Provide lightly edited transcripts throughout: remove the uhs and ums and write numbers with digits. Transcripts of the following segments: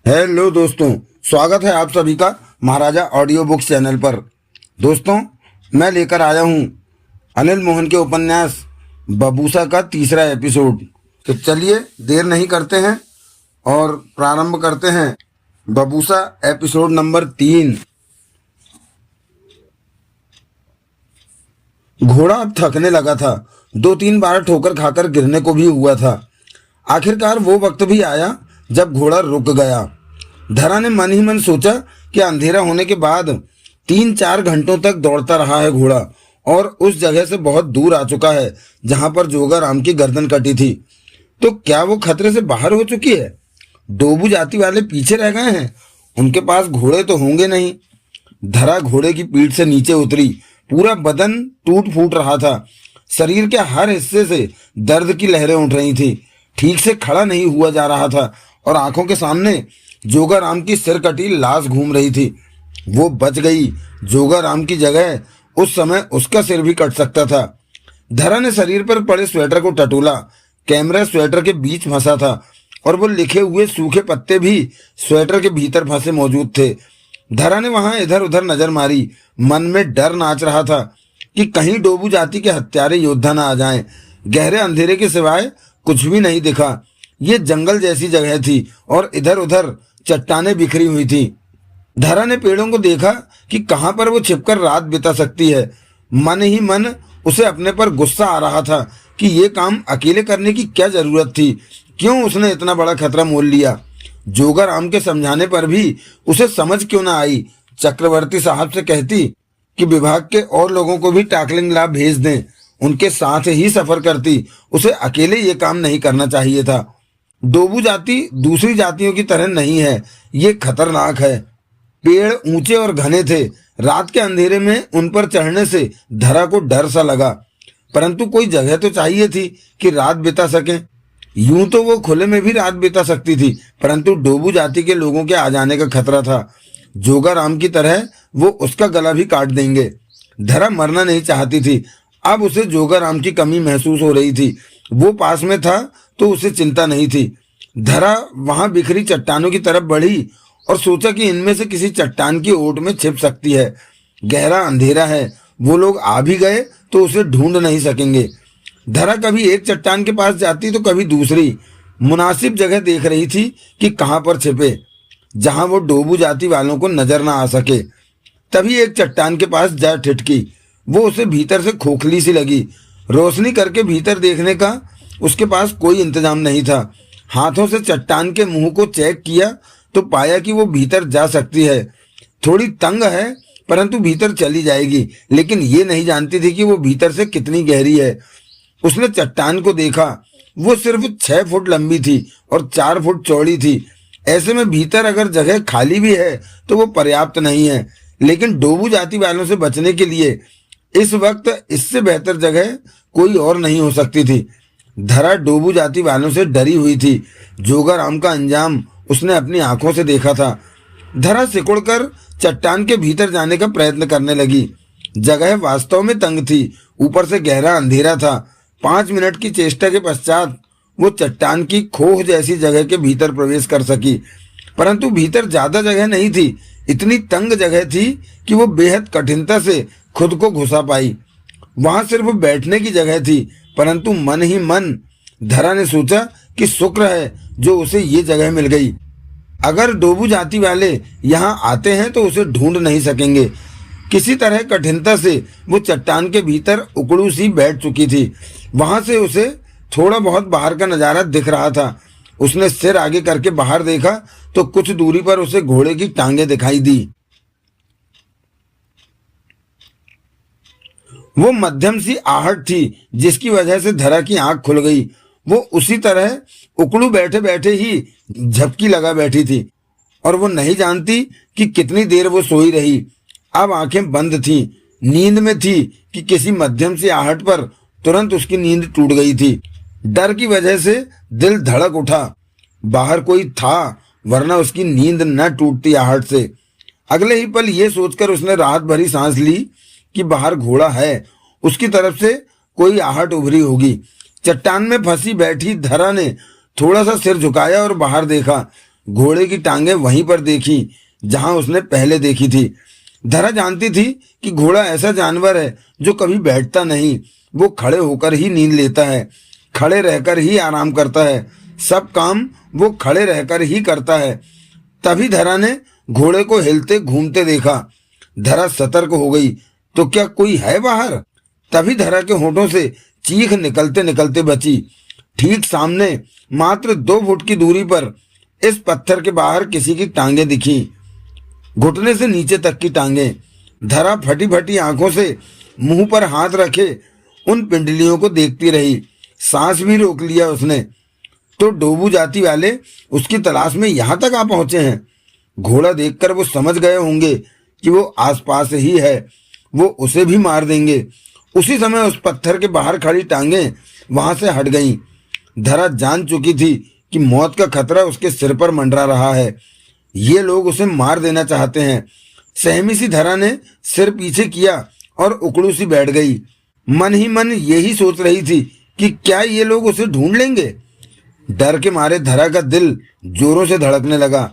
Hello दोस्तों, स्वागत है आप सभी का महाराजा ऑडियो बुक्स चैनल पर। दोस्तों, मैं लेकर आया हूं अनिल मोहन के उपन्यास बबूसा का तीसरा एपिसोड। तो चलिए देर नहीं करते हैं और प्रारंभ करते हैं बबूसा एपिसोड नंबर 3। घोड़ा अब थकने लगा था। 2-3 बार ठोकर खाकर गिरने को भी हुआ था। आखिरकार वो वक्त भी आया जब घोड़ा रुक गया। धरा ने मन ही मन सोचा कि अंधेरा होने के बाद 3-4 घंटों तक दौड़ता रहा है घोड़ा और उस जगह से बहुत दूर आ चुका है जहां पर जोगा राम की गर्दन कटी थी। तो क्या वो खतरे से बाहर हो चुकी है? डोबू जाति वाले पीछे रह गए हैं? उनके पास घोड़े तो होंगे नहीं। धरा घोड़े की पीठ से नीचे उतरी। पूरा बदन टूट फूट रहा था। शरीर के हर हिस्से से दर्द की लहरें उठ रही थी। ठीक से खड़ा नहीं हुआ जा रहा था और आंखों के सामने जोगा राम की सिर कटी लाश घूम रही थी। वो बच गई। जोगा राम की जगह उस समय उसका सिर भी कट सकता था। धरा ने शरीर पर पड़े स्वेटर को टटोला। कैमरा स्वेटर के बीच फंसा था और वो लिखे हुए सूखे पत्ते भी स्वेटर के भीतर फंसे मौजूद थे। धरा ने वहां इधर उधर नजर मारी। मन में डर नाच रहा था कि कहीं डोबू जाति के हत्यारे योद्धा न आ जाएं। गहरे अंधेरे के सिवाय कुछ भी नहीं दिखा। ये जंगल जैसी जगह थी और इधर उधर चट्टानें बिखरी हुई थी। धरा ने पेड़ों को देखा कि कहां पर वो छिपकर रात बिता सकती है। मन ही मन उसे अपने पर गुस्सा आ रहा था कि ये काम अकेले करने की क्या जरूरत थी। क्यों उसने इतना बड़ा खतरा मोल लिया? जोगा राम के समझाने पर भी उसे समझ क्यों ना आई? चक्रवर्ती साहब से कहती कि विभाग के और लोगों को भी टाकलिंग लाभ भेज दें, उनके साथ ही सफर करती। उसे अकेले ये काम नहीं करना चाहिए था। डोबू जाति दूसरी जातियों की तरह नहीं है। ये खतरनाक है। पेड़ ऊंचे और घने थे। रात के अंधेरे में उन पर चढ़ने से धरा को डर सा लगा। परंतु कोई जगह तो चाहिए थी कि रात बिता सके। यूं तो वो खुले में भी रात बिता सकती थी, परंतु डोबू जाति के लोगों के आ जाने का खतरा था। जोगा राम की तरह वो उसका गला भी काट देंगे। धरा मरना नहीं चाहती थी। अब उसे जोगा राम की कमी महसूस हो रही थी। वो पास में था तो उसे चिंता नहीं थी। धरा वहां बिखरी चट्टानों की तरफ बढ़ी और सोचा कि इनमें से किसी चट्टान की ओट में छिप सकती है। गहरा अंधेरा है, वो लोग आ भी गए तो उसे ढूंढ नहीं सकेंगे। धरा कभी एक चट्टान के पास जाती तो कभी दूसरी। मुनासिब जगह देख रही थी कि कहां पर छिपे, जहां वो डोबू जाति वालों को नजर ना आ सके। तभी एक चट्टान के पास जा ठिठकी। वो उसे भीतर से खोखली सी लगी। रोशनी करके भीतर देखने का उसके पास कोई इंतजाम नहीं था। हाथों से चट्टान के मुंह को चेक किया तो पाया कि वो भीतर जा सकती है। थोड़ी तंग है परंतु भीतर चली जाएगी, लेकिन ये नहीं जानती थी कि वो भीतर से कितनी गहरी है। उसने चट्टान को देखा। वो सिर्फ 6 फुट लंबी थी और 4 फुट चौड़ी थी। ऐसे में भीतर अगर जगह खाली भी है तो वो पर्याप्त नहीं है। लेकिन डोबू जाति वालों से बचने के लिए इस वक्त इससे बेहतर जगह कोई और नहीं हो सकती थी। धरा डोबू जाति वालों से डरी हुई थी। जोगा राम का अंजाम उसने अपनी आंखों से देखा था। धरा सिकुड़कर चट्टान के भीतर जाने का प्रयत्न करने लगी। जगह वास्तव में तंग थी, ऊपर से गहरा अंधेरा था। 5 मिनट की चेष्टा के पश्चात वो चट्टान की खोह जैसी जगह के भीतर प्रवेश कर सकी, परंतु भीतर ज्यादा जगह नहीं थी। इतनी तंग जगह थी कि वो बेहद कठिनता से खुद को घुसा पाई। वहां सिर्फ बैठने की जगह थी, परंतु मन ही मन धरा ने सोचा कि शुक्र है जो उसे ये जगह मिल गई। अगर डोबू जाति वाले यहाँ आते हैं तो उसे ढूंढ नहीं सकेंगे। किसी तरह कठिनता से वो चट्टान के भीतर उकड़ू सी बैठ चुकी थी। वहां से उसे थोड़ा बहुत बाहर का नजारा दिख रहा था। उसने सिर आगे करके बाहर देखा तो कुछ दूरी पर उसे घोड़े की टांगें दिखाई दी। वो मध्यम सी आहट थी जिसकी वजह से धरा की आंख खुल गई। वो उसी तरह उकड़ू बैठे बैठे ही झपकी लगा बैठी थी और वो नहीं जानती कि कितनी देर वो सोई रही। अब आंखें बंद थीं, नींद में थी कि किसी मध्यम सी आहट पर तुरंत उसकी नींद टूट गई थी। डर की वजह से दिल धड़क उठा। बाहर कोई था, वरना उसकी नींद न टूटती आहट से। अगले ही पल ये सोचकर उसने राहत भरी सांस ली कि बाहर घोड़ा है, उसकी तरफ से कोई आहट उभरी होगी। चट्टान में फंसी बैठी धरा ने थोड़ा सा सिर झुकाया और बाहर देखा घोड़े की टांगे वहीं पर देखी जहां उसने पहले देखी थी। धरा जानती थी कि घोड़ा ऐसा जानवर है जो कभी बैठता नहीं, वो खड़े होकर ही नींद लेता है, खड़े रहकर ही आराम करता है, सब काम वो खड़े रहकर ही करता है। तभी धरा ने घोड़े को हिलते घूमते देखा। धरा सतर्क हो गई, तो क्या कोई है बाहर? तभी धरा के होठों से चीख निकलते निकलते बची। ठीक सामने मात्र 2 फुट की दूरी पर इस पत्थर के बाहर किसी की टांगे दिखी, घुटने से नीचे तक की टांगे। धरा फटी फटी आंखों से मुंह पर हाथ रखे उन पिंडलियों को देखती रही। सांस भी रोक लिया उसने। तो डोबू जाति वाले उसकी तलाश में यहां तक आ पहुंचे हैं। घोड़ा देखकर वो समझ गए होंगे कि वो आसपास ही है, वो उसे भी मार देंगे। उसी समय उस पत्थर के बाहर खड़ी टांगे वहां से हट गईं। धरा जान चुकी थी कि मौत का खतरा उसके सिर पर मंडरा रहा है। ये लोग उसे मार देना चाहते हैं। सहमी सी धरा ने सिर पीछे किया और उकड़ू सी बैठ गई। मन ही मन यही सोच रही थी कि क्या ये लोग उसे ढूंढ लेंगे। डर के मारे धरा का दिल जोरों से धड़कने लगा।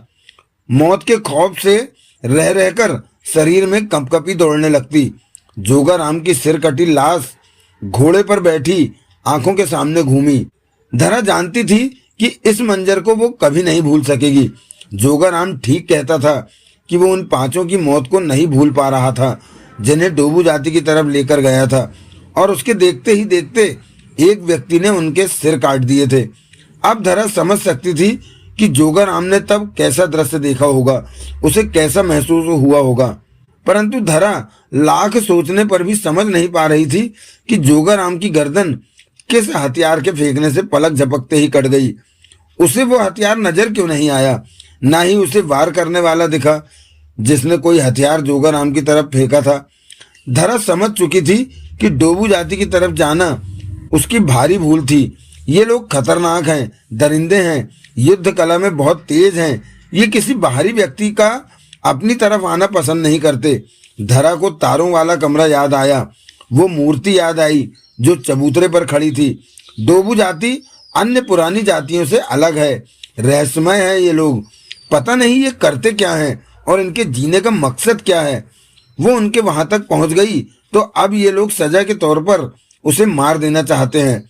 मौत के खौफ से रह रहकर शरीर में कंपकपी दौड़ने लगती। जोगाराम की सिर कटी लाश घोड़े पर बैठी आंखों के सामने घूमी। धरा जानती थी कि इस मंजर को वो कभी नहीं भूल सकेगी। जोगाराम ठीक कहता था कि वो उन 5 की मौत को नहीं भूल पा रहा था जिन्हें डोबू जाति की तरफ लेकर गया था, और उसके देखते ही देखते एक व्यक्ति ने उनके सिर काट दिए थे। अब धरा समझ सकती थी कि जोगाराम ने तब कैसा दृश्य देखा होगा, उसे कैसा महसूस हुआ होगा। परंतु धरा लाख सोचने पर भी समझ नहीं पा रही थी कि जोगाराम की गर्दन किस हथियार के फेंकने से पलक झपकते ही कट गई। उसे वो हथियार नजर क्यों नहीं आया? ना ही उसे वार करने वाला दिखा जिसने कोई हथियार जोगाराम की तरफ फेंका था। धरा समझ चुकी थी कि डोबू जाति की तरफ जाना उसकी भारी भूल थी। ये लोग खतरनाक हैं, दरिंदे हैं, युद्ध कला में बहुत तेज हैं। ये किसी बाहरी व्यक्ति का अपनी तरफ आना पसंद नहीं करते। धरा को तारों वाला कमरा याद आया, वो मूर्ति याद आई जो चबूतरे पर खड़ी थी। डोबू जाति अन्य पुरानी जातियों से अलग है, रहस्यमय है। ये लोग पता नहीं ये करते क्या हैं और इनके जीने का मकसद क्या है। वो उनके वहां तक पहुंच गई तो अब ये लोग सजा के तौर पर उसे मार देना चाहते हैं।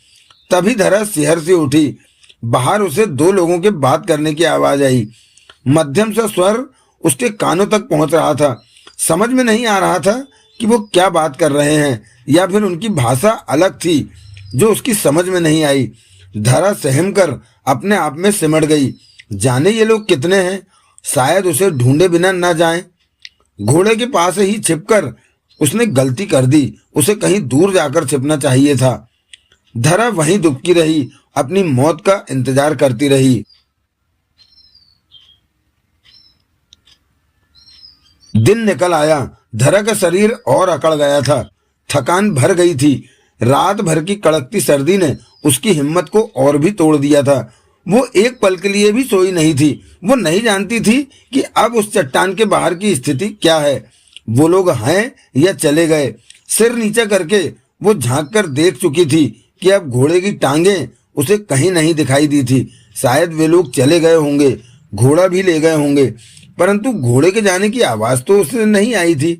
तभी धरा सिहर से उठी। बाहर उसे 2 लोगों के बात करने की आवाज आई। मध्यम सा स्वर उसके कानों तक पहुंच रहा था। समझ में नहीं आ रहा था कि वो क्या बात कर रहे हैं या फिर उनकी भाषा अलग थी जो उसकी समझ में नहीं आई। धरा सहम कर अपने आप में सिमट गई। जाने ये लोग कितने हैं, शायद उसे ढूंढे बिना न जाएं। घोड़े के पास ही छिपकर उसने गलती कर दी, उसे कहीं दूर जाकर छिपना चाहिए था। धरा वहीं दुबकी रही, अपनी मौत का इंतजार करती रही। दिन निकल आया। धरा का शरीर और अकड़ गया था, थकान भर गई थी। रात भर की कड़कती सर्दी ने उसकी हिम्मत को और भी तोड़ दिया था। वो एक पल के लिए भी सोई नहीं थी। वो नहीं जानती थी कि अब उस चट्टान के बाहर की स्थिति क्या है, वो लोग हैं या चले गए। सिर नीचा करके वो झांक कर देख चुकी थी कि अब घोड़े की टांगें उसे कहीं नहीं दिखाई दी थी। शायद वे लोग चले गए होंगे, घोड़ा भी ले गए होंगे, परंतु घोड़े के जाने की आवाज तो उसे नहीं आई थी।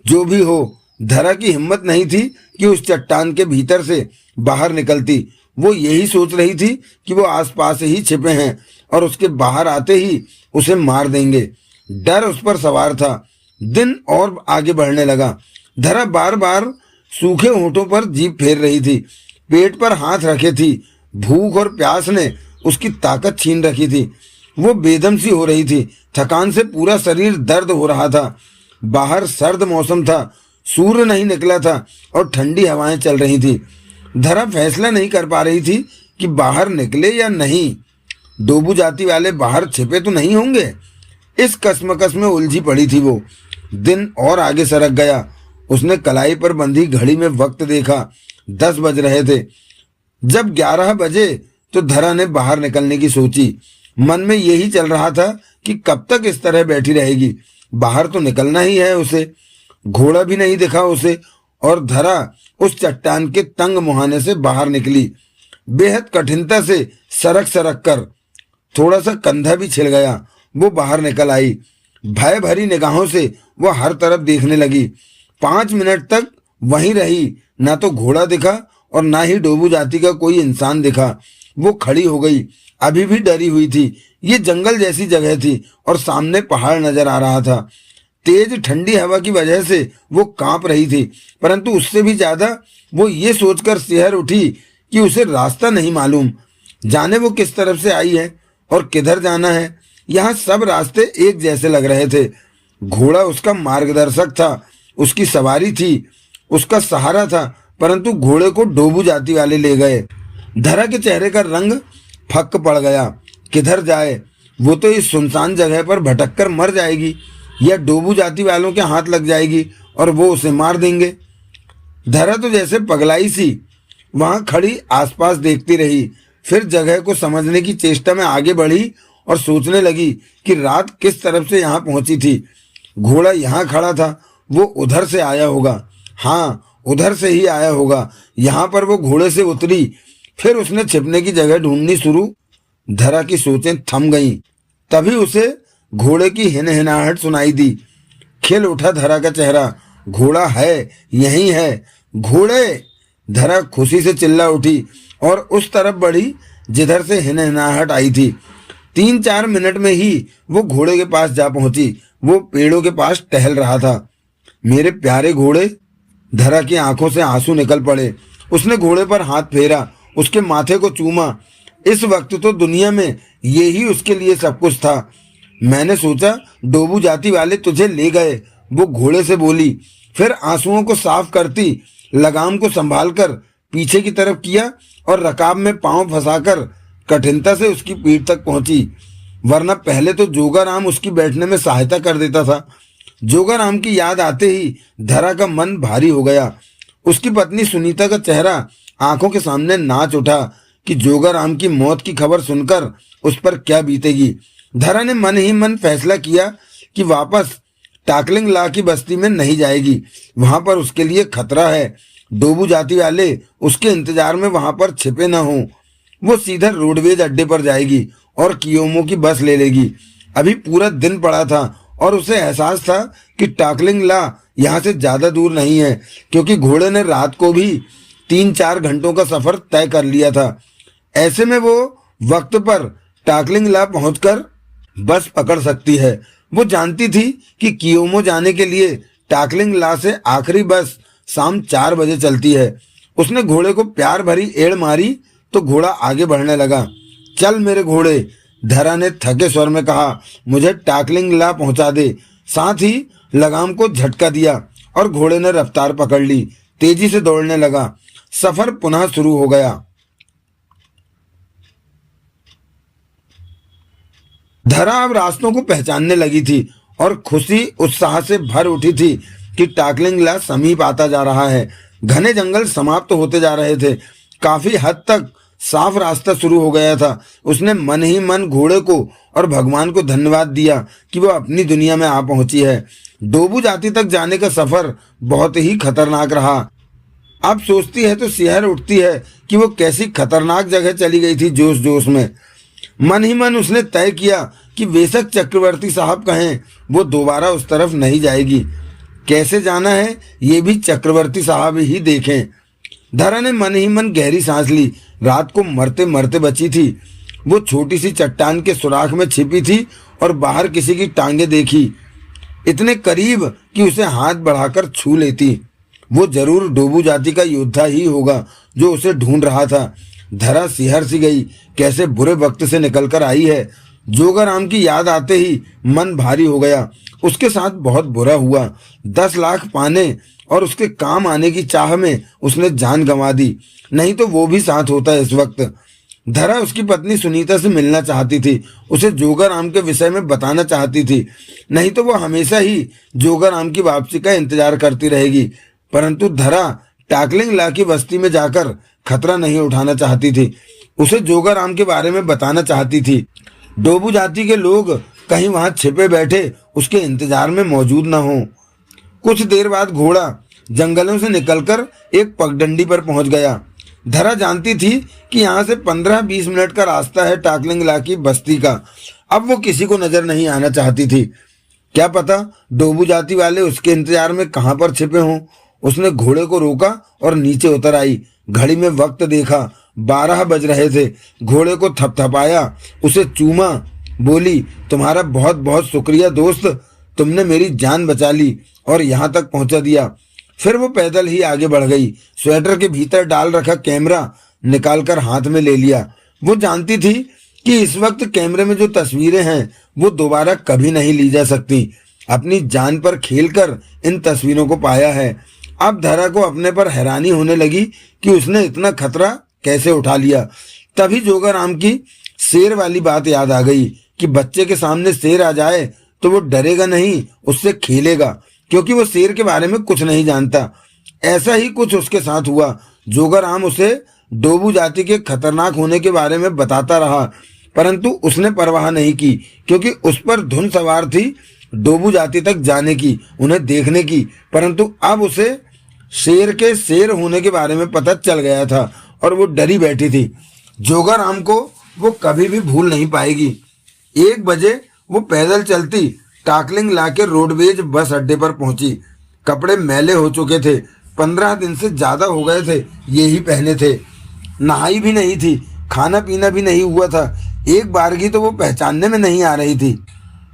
जो भी हो, धरा की हिम्मत नहीं थी कि उस चट्टान के भीतर से बाहर निकलती। वो यही सोच रही थी कि वो आसपास ही छिपे हैं और उसके बाहर आते ही उसे मार देंगे। डर उस पर सवार था। दिन और आगे बढ़ने लगा। धरा बार बार सूखे होंठों पर जीभ फेर रही थी, पेट पर हाथ रखे थी। भूख और प्यास ने उसकी ताकत छीन रखी थी। वो बेदम सी हो रही थी। थकान से पूरा शरीर दर्द हो रहा था। बाहर सर्द मौसम था, सूर्य नहीं निकला था और ठंडी हवाएं चल रही थी। धरा फैसला नहीं कर पा रही थी कि बाहर निकले या नहीं। डोबू जाति वाले बाहर छिपे तो नहीं होंगे। इस कश्मकश में उलझी पड़ी थी वो। दिन और आगे सरक गया। उसने कलाई पर बंधी घड़ी में वक्त देखा, 10 बज रहे थे। जब 11 बजे तो धरा ने बाहर निकलने की सोची। मन में यही चल रहा था कि कब तक इस तरह बैठी रहेगी। बाहर तो निकलना ही है उसे। घोड़ा भी नहीं दिखा उसे और धरा उस चट्टान के तंग मुहाने से बाहर निकली। बेहद कठिनता से सरक सरक कर थोड़ा सा कंधा भी छिल गया वो बाहर निकल आई। भय भरी निगाहों से वो हर तरफ देखने लगी। 5 मिनट तक वहीं रही। ना तो घोड़ा दिखा और ना ही डोबू जाति का कोई इंसान दिखा। वो खड़ी हो गई, अभी भी डरी हुई थी। ये जंगल जैसी जगह थी और सामने पहाड़ नजर आ रहा था। तेज ठंडी हवा की वजह से वो कांप रही थी, परंतु उससे भी ज्यादा वो ये सोचकर सिहर उठी कि उसे रास्ता नहीं मालूम। जाने वो किस तरफ से आई है और किधर जाना है। यहाँ सब रास्ते एक जैसे लग रहे थे। घोड़ा उसका मार्गदर्शक था, उसकी सवारी थी, उसका सहारा था, परंतु घोड़े को डोबू जाति वाले ले गए। धरा के चेहरे का रंग फक पड़ गया। किधर जाए? वो तो इस सुनसान जगह पर भटक कर मर जाएगी या डोबू जाति वालों के हाथ लग जाएगी और वो उसे मार देंगे। धरा तो जैसे पगलाई सी वहां खड़ी आसपास देखती रही। फिर जगह को समझने की चेष्टा में आगे बढ़ी और सोचने लगी कि रात किस तरफ से यहाँ पहुंची थी। घोड़ा यहाँ खड़ा था, वो उधर से आया होगा। हाँ, उधर से ही आया होगा। यहाँ पर वो घोड़े से उतरी। फिर उसने छिपने की जगह ढूंढनी शुरू। धरा की सोचें थम गईं। तभी उसे घोड़े की हिनहिनाहट सुनाई दी। खिल उठा धरा का चेहरा। घोड़ा है, यही है। घोड़े! धरा खुशी से चिल्ला उठी और उस तरफ बढ़ी जिधर से हिनहिनाहट आई थी। 3-4 मिनट में ही वो घोड़े के पास जा पहुंची। वो पेड़ों के पास टहल रहा था। मेरे प्यारे घोड़े! धरा की आंखों से आंसू निकल पड़े। उसने घोड़े पर हाथ फेरा, उसके माथे को चूमा। इस वक्त तो दुनिया में ये ही उसके लिए सब कुछ था। मैंने सोचा डोबू जाति वाले तुझे ले गए, वो घोड़े से बोली। फिर आंसुओं को साफ करती लगाम को संभालकर पीछे की तरफ किया और रकाब में पांव फंसाकर कठिनता से उसकी पीठ तक पहुंची। वरना पहले तो जोगाराम उसकी बैठने में सहायता कर देता था। जोगाराम की याद आते ही धरा का मन भारी हो गया। उसकी पत्नी सुनीता का चेहरा आंखों के सामने नाच उठा कि जोगाराम की मौत की खबर सुनकर उस पर क्या बीतेगी। धरा ने मन ही मन फैसला किया कि वापस टाकलिंग ला की बस्ती में नहीं जाएगी। वहां पर उसके लिए खतरा है। डोबू जाति वाले उसके इंतजार में वहां पर छिपे न हों। वो सीधा रोडवेज अड्डे पर जाएगी और कियोमो की बस ले लेगी। अभी पूरा दिन पड़ा था और उसे एहसास था कि टाकलिंग ला यहाँ से ज्यादा दूर नहीं है, क्योंकि घोड़े ने रात को भी 3-4 घंटों का सफर तय कर लिया था। ऐसे में वो वक्त पर टाकलिंग ला पहुंचकर बस पकड़ सकती है। वो जानती थी कि कियोमो जाने के लिए टाकलिंग ला से आखिरी बस शाम 4 बजे चलती है। उसने घोड़े को प्यार भरी एड़ मारी तो घोड़ा आगे बढ़ने लगा। चल मेरे घोड़े, धरा ने थके स्वर में कहा, मुझे टाकलिंग ला पहुंचा दे। साथ ही लगाम को झटका दिया और घोड़े ने रफ्तार पकड़ ली। तेजी से दौड़ने लगा। सफर पुनः शुरू हो गया। धरा अब रास्तों को पहचानने लगी थी और खुशी उत्साह से भर उठी थी कि टाकलिंग ला समीप आता जा रहा है। घने जंगल समाप्त होते जा रहे थे। काफी हद तक साफ रास्ता शुरू हो गया था। उसने मन ही मन घोड़े को और भगवान को धन्यवाद दिया कि वो अपनी दुनिया में आ पहुंची है। डोबू जाति तक जाने का सफर बहुत ही खतरनाक रहा। अब सोचती है तो सिहर उठती है कि वो कैसी खतरनाक जगह चली गई थी जोश जोश में। मन ही मन उसने तय किया कि बेशक चक्रवर्ती साहब कहें, वो दोबारा उस तरफ नहीं जाएगी। कैसे जाना है ये भी चक्रवर्ती साहब ही देखें। धरा ने मन ही मन गहरी सांस ली। रात को मरते मरते बची थी। वो छोटी सी चट्टान के सुराख में छिपी थी और बाहर किसी की टांगे देखी, इतने करीब कि उसे हाथ बढ़ाकर छू लेती। वो जरूर डोबू जाति का योद्धा ही होगा जो उसे ढूंढ रहा था। धरा सिहर सी गई, कैसे बुरे वक्त से निकलकर आई है। जोगाराम की याद आते ही मन भारी हो गया। उसके साथ बहुत बुरा हुआ। 10 लाख पाने और उसके काम आने की चाह में उसने जान गंवा दी। नहीं तो वो भी साथ होता है इस वक्त। धरा उसकी पत्नी सुनीता से मिलना चाहती थी, उसे जोगाराम के विषय में बताना चाहती थी। नहीं तो वो हमेशा ही जोगाराम की वापसी का इंतजार करती रहेगी। परंतु धरा टाकलिंग ला की बस्ती में जाकर खतरा नहीं उठाना चाहती थी। उसे जोगाराम के बारे में बताना चाहती थी। डोबू जाति के लोग कहीं वहां छिपे बैठे उसके इंतजार में मौजूद न हो। कुछ देर बाद घोड़ा जंगलों से निकलकर एक पगडंडी पर पहुंच गया। धरा जानती थी कि यहाँ से 15-20 मिनट का रास्ता है टाकलिंग ला की बस्ती का। अब वो किसी को नजर नहीं आना चाहती थी। क्या पता डोबू जाति वाले उसके इंतजार में कहां पर छिपे हों। उसने घोड़े को रोका और नीचे उतर आई। घड़ी में वक्त देखा, 12 बज रहे थे। घोड़े को थपथपाया, उसे चूमा, बोली, तुम्हारा बहुत बहुत शुक्रिया दोस्त, तुमने मेरी जान बचा ली और यहाँ तक पहुंचा दिया। फिर वो पैदल ही आगे बढ़ गई। स्वेटर के भीतर डाल रखा कैमरा निकालकर हाथ में ले लिया। वो जानती थी कि इस वक्त कैमरे में जो तस्वीरें हैं वो दोबारा कभी नहीं ली जा सकती। अपनी जान पर खेलकर इन तस्वीरों को पाया है। अब धरा को अपने पर हैरानी होने लगी कि उसने इतना खतरा कैसे उठा लिया। तभी जोगाराम की शेर वाली बात याद आ गई कि बच्चे के सामने शेर आ जाए तो वो डरेगा नहीं, उससे खेलेगा, क्योंकि वो शेर के बारे में कुछ नहीं जानता। ऐसा ही कुछ उसके साथ हुआ। जोगाराम उसे डोबू जाति के खतरनाक होने के बारे में बताता रहा, परंतु उसने परवाह नहीं की, क्योंकि उस पर धुन सवार थी डोबू जाति तक जाने की, उन्हें देखने की। परंतु अब उसे शेर के शेर होने के बारे में पता चल गया था और वो डरी बैठी थी। जोगाराम को वो कभी भी भूल नहीं पाएगी। 1 बजे वो पैदल चलती टाकलिंग लाके रोडवेज बस अड्डे पर पहुंची। कपड़े मैले हो चुके थे, 15 दिन से ज्यादा हो गए थे ये ही पहने थे। नहाई भी नहीं थी, खाना पीना भी नहीं हुआ था। एक बारगी तो वो पहचानने में नहीं आ रही थी।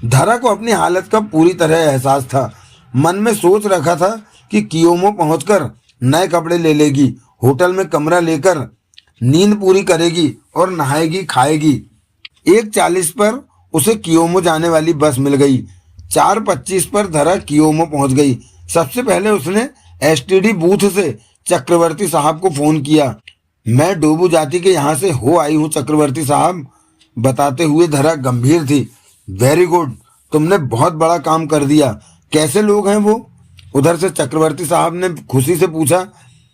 धरा को अपनी हालत का पूरी तरह एहसास था। मन में सोच रखा था कि कियोमो पहुंचकर नए कपड़े ले लेगी, होटल में कमरा लेकर नींद पूरी करेगी और नहाएगी खाएगी। 1:40 पर उसे कियोमो जाने वाली बस मिल गई। 4:25 पर धरा कियोमो पहुंच गई। सबसे पहले उसने एसटीडी बूथ से चक्रवर्ती साहब को फोन किया। मैं डोबू जाति के यहाँ से हो आई हूँ चक्रवर्ती साहब, बताते हुए धरा गंभीर थी। वेरी गुड, तुमने बहुत बड़ा काम कर दिया। कैसे लोग हैं वो? उधर से चक्रवर्ती साहब ने खुशी से पूछा।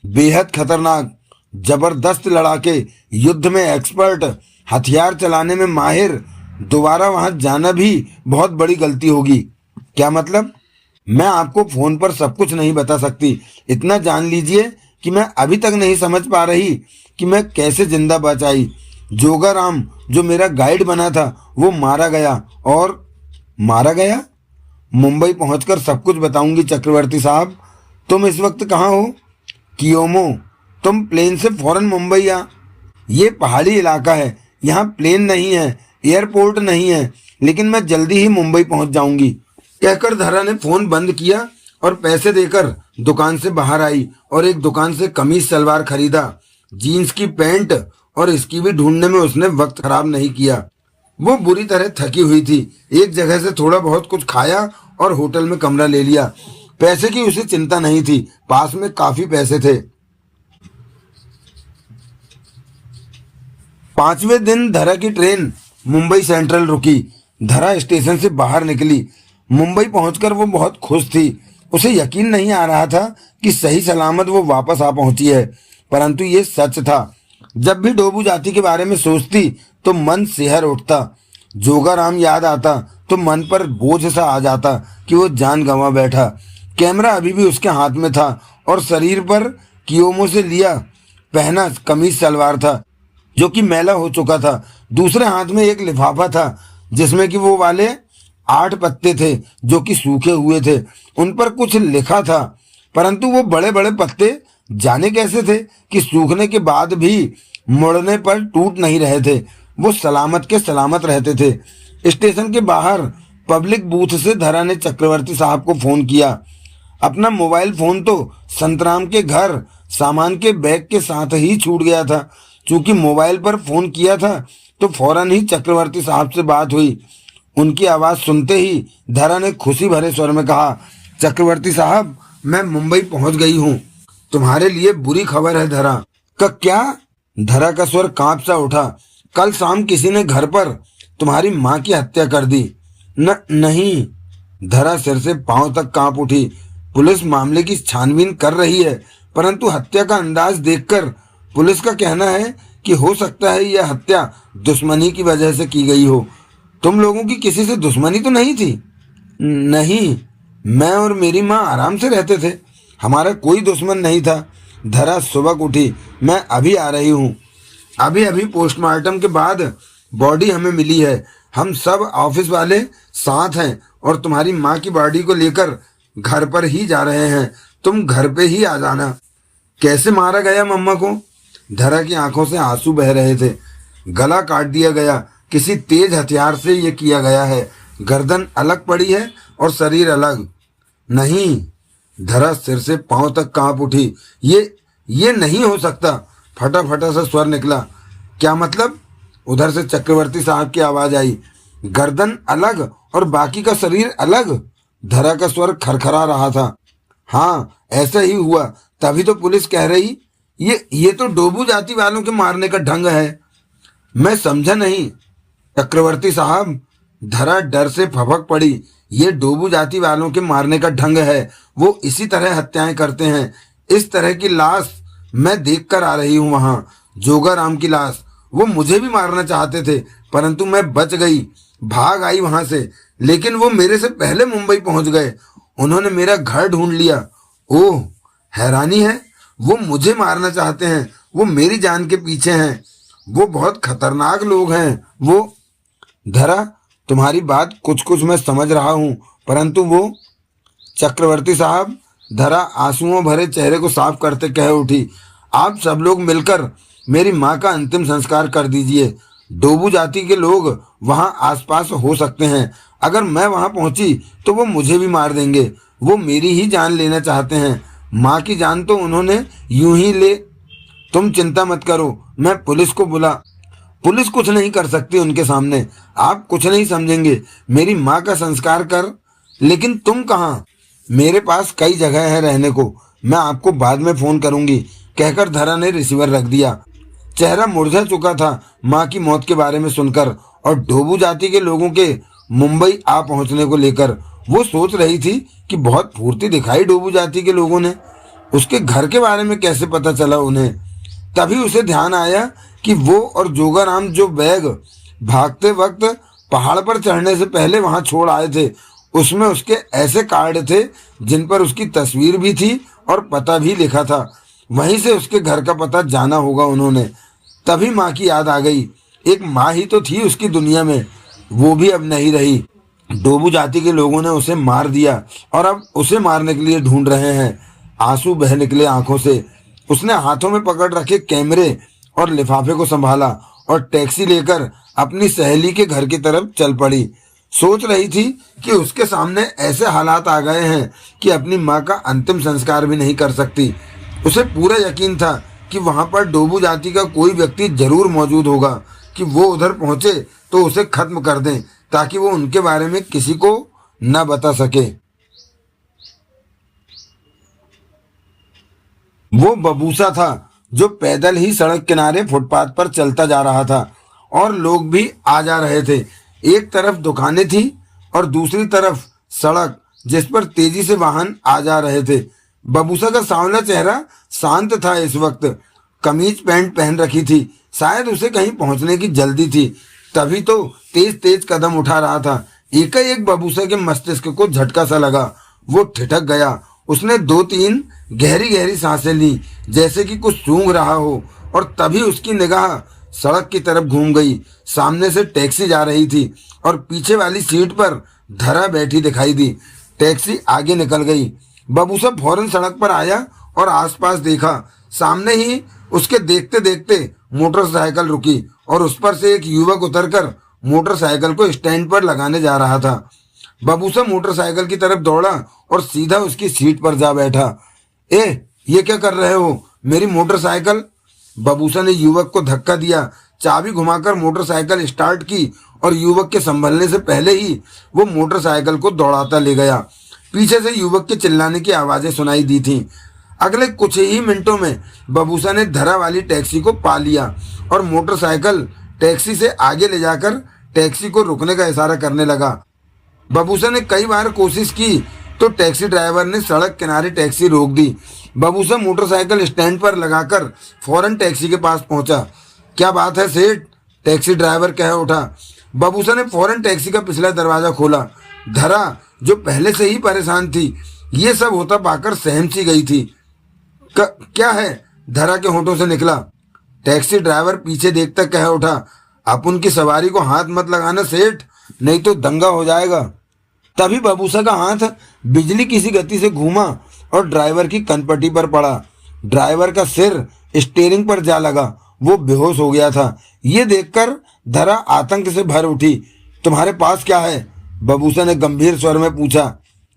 बेहद खतरनाक, जबरदस्त लड़ाके, युद्ध में एक्सपर्ट, हथियार चलाने में माहिर। दोबारा वहां जाना भी बहुत बड़ी गलती होगी। क्या मतलब? मैं आपको फोन पर सब कुछ नहीं बता सकती। इतना जान लीजिए कि मैं अभी तक नहीं समझ पा रही कि मैं कैसे जिंदा बच आई। जोगाराम जो मेरा गाइड बना था वो मारा गया। और मारा गया? मुंबई पहुंचकर सब कुछ बताऊंगी चक्रवर्ती साहब। तुम इस वक्त कहाँ हो? कियोमो। तुम प्लेन से फौरन मुंबई आ। ये पहाड़ी इलाका है, यहाँ प्लेन नहीं है, एयरपोर्ट नहीं है, लेकिन मैं जल्दी ही मुंबई पहुंच जाऊंगी। कहकर धरा ने फोन बंद किया और पैसे देकर दुकान से बाहर आई और एक दुकान से कमीज सलवार खरीदा। जीन्स की पैंट और इसकी भी ढूंढने में उसने वक्त खराब नहीं किया। वो बुरी तरह थकी हुई थी। एक जगह से थोड़ा बहुत कुछ खाया और होटल में कमरा ले लिया। पैसे की उसे चिंता नहीं थी, पास में काफी पैसे थे। 5वें दिन धरा की ट्रेन मुंबई सेंट्रल रुकी। धरा स्टेशन से बाहर निकली। मुंबई पहुंचकर वो बहुत खुश थी। उसे यकीन नहीं आ रहा था कि सही सलामत वो वापस आ पहुंची है, परंतु ये सच था। जब भी डोबू जाति के बारे में सोचती तो मन सिहर उठता। जोगाराम याद आता तो मन पर बोझ सा आ जाता कि वो जान गंवा बैठा। कैमरा अभी भी उसके हाथ में था और शरीर पर कियोमो से लिया पहना कमीज सलवार था जो कि मैला हो चुका था। दूसरे हाथ में एक लिफाफा था जिसमें कि वो वाले 8 पत्ते थे जो कि सूखे हुए थे। उन पर कुछ लिखा था, परंतु वो बड़े बड़े पत्ते जाने कैसे थे कि सूखने के बाद भी मुड़ने पर टूट नहीं रहे थे। वो सलामत के सलामत रहते थे। स्टेशन के बाहर पब्लिक बूथ से धरा ने चक्रवर्ती साहब को फोन किया। अपना मोबाइल फोन तो संतराम के घर सामान के बैग के साथ ही छूट गया था। चूंकि मोबाइल पर फोन किया था तो फौरन ही चक्रवर्ती साहब से बात हुई। उनकी आवाज सुनते ही धरा ने खुशी भरे स्वर में कहा, चक्रवर्ती साहब, मैं मुंबई पहुंच गई हूँ। तुम्हारे लिए बुरी खबर है धरा। का क्या? धरा का स्वर कांप सा उठा। कल शाम किसी ने घर पर तुम्हारी माँ की हत्या कर दी। नहीं। धरा सिर से पांव तक कांप उठी। पुलिस मामले की छानबीन कर रही है, परंतु हत्या का अंदाज देखकर पुलिस का कहना है कि हो सकता है यह हत्या दुश्मनी की वजह से की गई हो। तुम लोगों की किसी से दुश्मनी तो नहीं थी? नहीं, मैं और मेरी माँ आराम से रहते थे, हमारा कोई दुश्मन नहीं था। धरा सुबह उठी। मैं अभी आ रही हूँ। अभी अभी पोस्टमार्टम के बाद बॉडी हमें मिली है, हम सब ऑफिस वाले साथ हैं और तुम्हारी माँ की बॉडी को लेकर घर पर ही जा रहे हैं। तुम घर पे ही आ जाना। कैसे मारा गया मम्मा को? धरा की आंखों से आंसू बह रहे थे। गला काट दिया गया, किसी तेज हथियार से ये किया गया है। गर्दन अलग पड़ी है और शरीर अलग। नहीं। धरा सिर से पांव तक कांप उठी। ये नहीं हो सकता। फटा फटा सा स्वर निकला। क्या मतलब? उधर से चक्रवर्ती साहब की आवाज आई। गर्दन अलग और बाकी का शरीर अलग? धरा का स्वर खरखरा रहा था। हाँ, ऐसा ही हुआ। तभी तो पुलिस कह रही ये तो डोबू जाति वालों के मारने का ढंग है। मैं समझा नहीं। चक्रवर्ती साहब, धरा डर से फपक पड़ी। ये डोबू जाति वालों के मारने का ढंग है। वो इसी तरह हत्याएं करते हैं। इस तरह की लाश मैं देख कर आ रही हूँ। वहां जोगाराम की लाश। वो मुझे भी मारना चाहते थे, परंतु मैं बच गई, भाग आई वहां से। लेकिन वो मेरे से पहले मुंबई पहुंच गए। उन्होंने मेरा घर ढूंढ लिया। ओह, हैरानी है। वो मुझे मारना चाहते हैं। वो मेरी जान के पीछे हैं। वो बहुत खतरनाक लोग हैं। वो धरा, तुम्हारी बात कुछ कुछ मैं समझ रहा हूँ, परंतु वो। चक्रवर्ती साहब, धरा आंसुओं भरे चेहरे को साफ करते कह उठी, आप सब लोग मिलकर मेरी माँ का अंतिम संस्कार कर दीजिए। डोबू जाति के लोग वहां आसपास हो सकते हैं। अगर मैं वहां पहुंची तो वो मुझे भी मार देंगे। वो मेरी ही जान लेना चाहते हैं। माँ की जान तो उन्होंने यूं ही ले। तुम चिंता मत करो, मैं पुलिस को बुला। पुलिस कुछ नहीं कर सकती उनके सामने। आप कुछ नहीं समझेंगे। मेरी माँ का संस्कार कर। लेकिन तुम कहाँ? मेरे पास कई जगह है रहने को। मैं आपको बाद में फोन करूंगी, कहकर धरा ने रिसीवर रख दिया। चेहरा मुरझा चुका था माँ की मौत के बारे में सुनकर और डोबू जाति के लोगों के मुंबई आ पहुंचने को लेकर। वो सोच रही थी कि बहुत फुर्ती दिखाई डोबू जाति के लोगों ने। उसके घर के बारे में कैसे पता चला उन्हें? तभी उसे ध्यान आया कि वो और जोगाराम जो बैग भागते वक्त पहाड़ पर चढ़ने से पहले वहां छोड़ आए थे, उसमें उसके ऐसे कार्ड थे जिन पर उसकी तस्वीर भी थी और पता भी लिखा था। वहीं से उसके घर का पता जाना होगा उन्होंने। तभी माँ की याद आ गई। एक माँ ही तो थी उसकी दुनिया में, वो भी अब नहीं रही। डोबू जाति के लोगों ने उसे मार दिया और अब उसे मारने के लिए ढूंढ रहे हैं। आंसू बह निकले आंखों से। उसने हाथों में पकड़ रखे कैमरे और लिफाफे को संभाला और टैक्सी लेकर अपनी सहेली के घर की तरफ चल पड़ी। सोच रही थी कि उसके सामने ऐसे हालात आ गए हैं कि अपनी माँ का अंतिम संस्कार भी नहीं कर सकती। उसे पूरा यकीन था कि वहां पर डोबू जाति का कोई व्यक्ति जरूर मौजूद होगा कि वो उधर पहुंचे तो उसे खत्म कर दें, ताकि वो उनके बारे में किसी को न बता सके। वो बबूसा था जो पैदल ही सड़क किनारे फुटपाथ पर चलता जा रहा था और लोग भी आ जा रहे थे। एक तरफ दुकानें थी और दूसरी तरफ सड़क जिस पर तेजी से वाहन आ जा रहे थे। बबूसा का सांवला चेहरा शांत था इस वक्त। कमीज पैंट पहन रखी थी। शायद उसे कहीं पहुंचने की जल्दी थी, तभी तो तेज तेज कदम उठा रहा था। एकाएक बबूसा के मस्तिष्क को झटका सा लगा। वो ठिठक गया। उसने 2-3 गहरी गहरी सांसें ली, जैसे कि कुछ सूंघ रहा हो, और तभी उसकी निगाह सड़क की तरफ घूम गई। सामने से टैक्सी जा रही थी और पीछे वाली सीट पर धरा बैठी दिखाई दी। टैक्सी आगे निकल गई। बबूसा फौरन सड़क पर आया और आसपास देखा। सामने ही उसके देखते देखते मोटरसाइकिल रुकी और उस पर से एक युवक उतरकर मोटरसाइकिल को स्टैंड पर लगाने जा रहा था। बबूसा मोटरसाइकिल की तरफ दौड़ा और सीधा उसकी सीट पर जा बैठा। ये क्या कर रहे हो? मेरी मोटरसाइकिल! बबूसा ने युवक को धक्का दिया। चाबी घुमाकर मोटरसाइकिल स्टार्ट की और युवक के संभलने से पहले ही वो मोटरसाइकिल को दौड़ाता ले गया। पीछे से युवक के चिल्लाने की आवाजें सुनाई दी थीं। अगले कुछ ही मिनटों में बबूसा ने धरा वाली टैक्सी को पा लिया और मोटरसाइकिल टैक्सी से आगे ले जाकर टैक्सी को रुकने का इशारा करने लगा। बबूसा ने कई बार कोशिश की तो टैक्सी ड्राइवर ने सड़क किनारे टैक्सी रोक दी। बबूसा मोटरसाइकिल स्टैंड पर लगाकर फौरन टैक्सी के पास पहुंचा। क्या बात है सेठ? टैक्सी ड्राइवर कह उठा। बबूसा ने फौरन टैक्सी का पिछला दरवाजा खोला। धरा, जो पहले से ही परेशान थी, ये सब होता पाकर सहम सी गई थी। क्या है? धरा के होठों से निकला। टैक्सी ड्राइवर पीछे देखता कह उठा, आप उनकी सवारी को हाथ मत लगाना सेठ, नहीं तो दंगा हो जाएगा। तभी बबूसा का हाथ बिजली किसी गति से घूमा और ड्राइवर की कनपट्टी पर पड़ा। ड्राइवर का सिर स्टीयरिंग पर जा लगा, वो बेहोश हो गया था। ये देखकर धरा आतंक से भर उठी। तुम्हारे पास क्या है? बबूसा ने गंभीर स्वर में पूछा।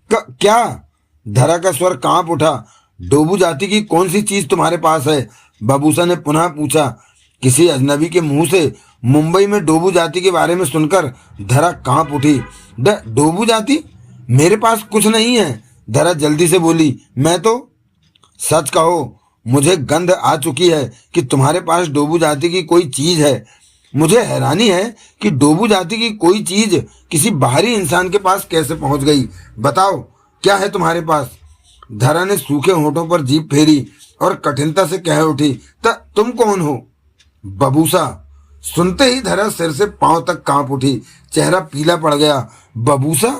क्या? धरा का स्वर कांप उठा। डोबू जाति की कौन सी चीज तुम्हारे पास है? बबूसा ने पुनः पूछा। किसी अजनबी के मुंह से मुंबई में डोबू जाति के बारे में सुनकर धरा कांप उठी। डोबू जाति? मेरे पास कुछ नहीं है, धरा जल्दी से बोली। मैं तो सच कहो, मुझे गंध आ चुकी है कि तुम्हारे पास डोबू जाति की कोई चीज है। मुझे हैरानी है कि डोबू जाति की कोई चीज किसी बाहरी इंसान के पास कैसे पहुंच गई। बताओ क्या है तुम्हारे पास? धरा ने सूखे होठों पर जीभ फेरी और कठिनता से कह उठी। तुम कौन हो? बबूसा। सुनते ही धरा सिर से पांव तक कांप उठी, चेहरा पीला पड़ गया। बबूसा?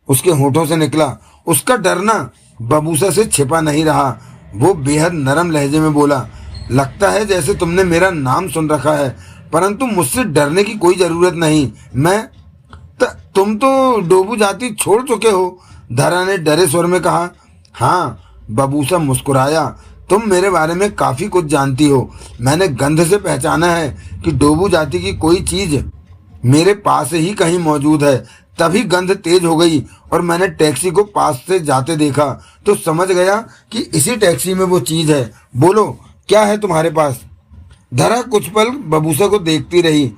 उसके होठों से निकला। उसका डरना बबूसा से छिपा नहीं रहा। वो बेहद नरम लहजे में बोला। लगता है जैसे तुमने मेरा नाम सुन रखा है, परंतु मुझसे डरने की कोई जरूरत नहीं। तुम तो डोबू जाति छोड़ चुके हो, धरा ने डरे स्वर में कहा। हाँ, बबूसा मुस्कुराया। तुम मेरे बारे में काफी कुछ जानती हो। मैंने गंध से पहचाना है कि डोबू जाति की कोई चीज मेरे पास ही कहीं मौजूद है। तभी गंध तेज हो गई और मैंने टैक्सी को पास से जाते देखा तो समझ गया कि इसी टैक्सी में वो चीज है। बोलो क्या है तुम्हारे पास? धरा कुछ पल बबूसा को देखती रही।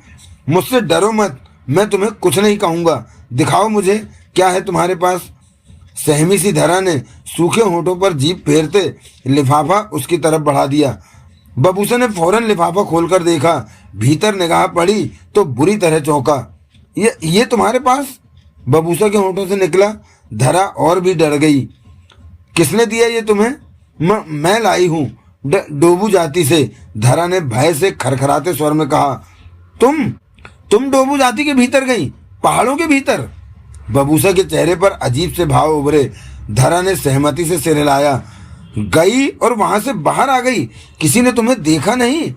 मुझसे डरो मत, मैं तुम्हें कुछ नहीं कहूंगा। दिखाओ मुझे क्या है तुम्हारे पास। सहमी सी धरा ने सूखे होठों पर जीभ फेरते लिफाफा उसकी तरफ बढ़ा दिया। बबूसा ने फौरन लिफाफा खोलकर देखा। भीतर निगाह पड़ी तो बुरी तरह चौंका। ये तुम्हारे पास? बबूसा के होठों से निकला। धरा और भी डर गई। किसने दिया ये तुम्हें? मैं लाई हूं, डोबू जाति से, धरा ने भय से खरखराते स्वर में कहा। तुम डोबू जाति के भीतर गई? पहाड़ों के भीतर? बबूसा के चेहरे पर अजीब से भाव उभरे। धरा ने सहमति से सिर हिलाया। गई और वहां से बाहर आ गई? किसी ने तुम्हें देखा नहीं?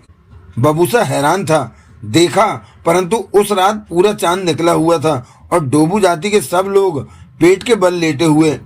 बबूसा हैरान था। देखा, परंतु उस रात पूरा चांद निकला हुआ था और डोबू जाति के सब लोग पेट के बल लेटे हुए।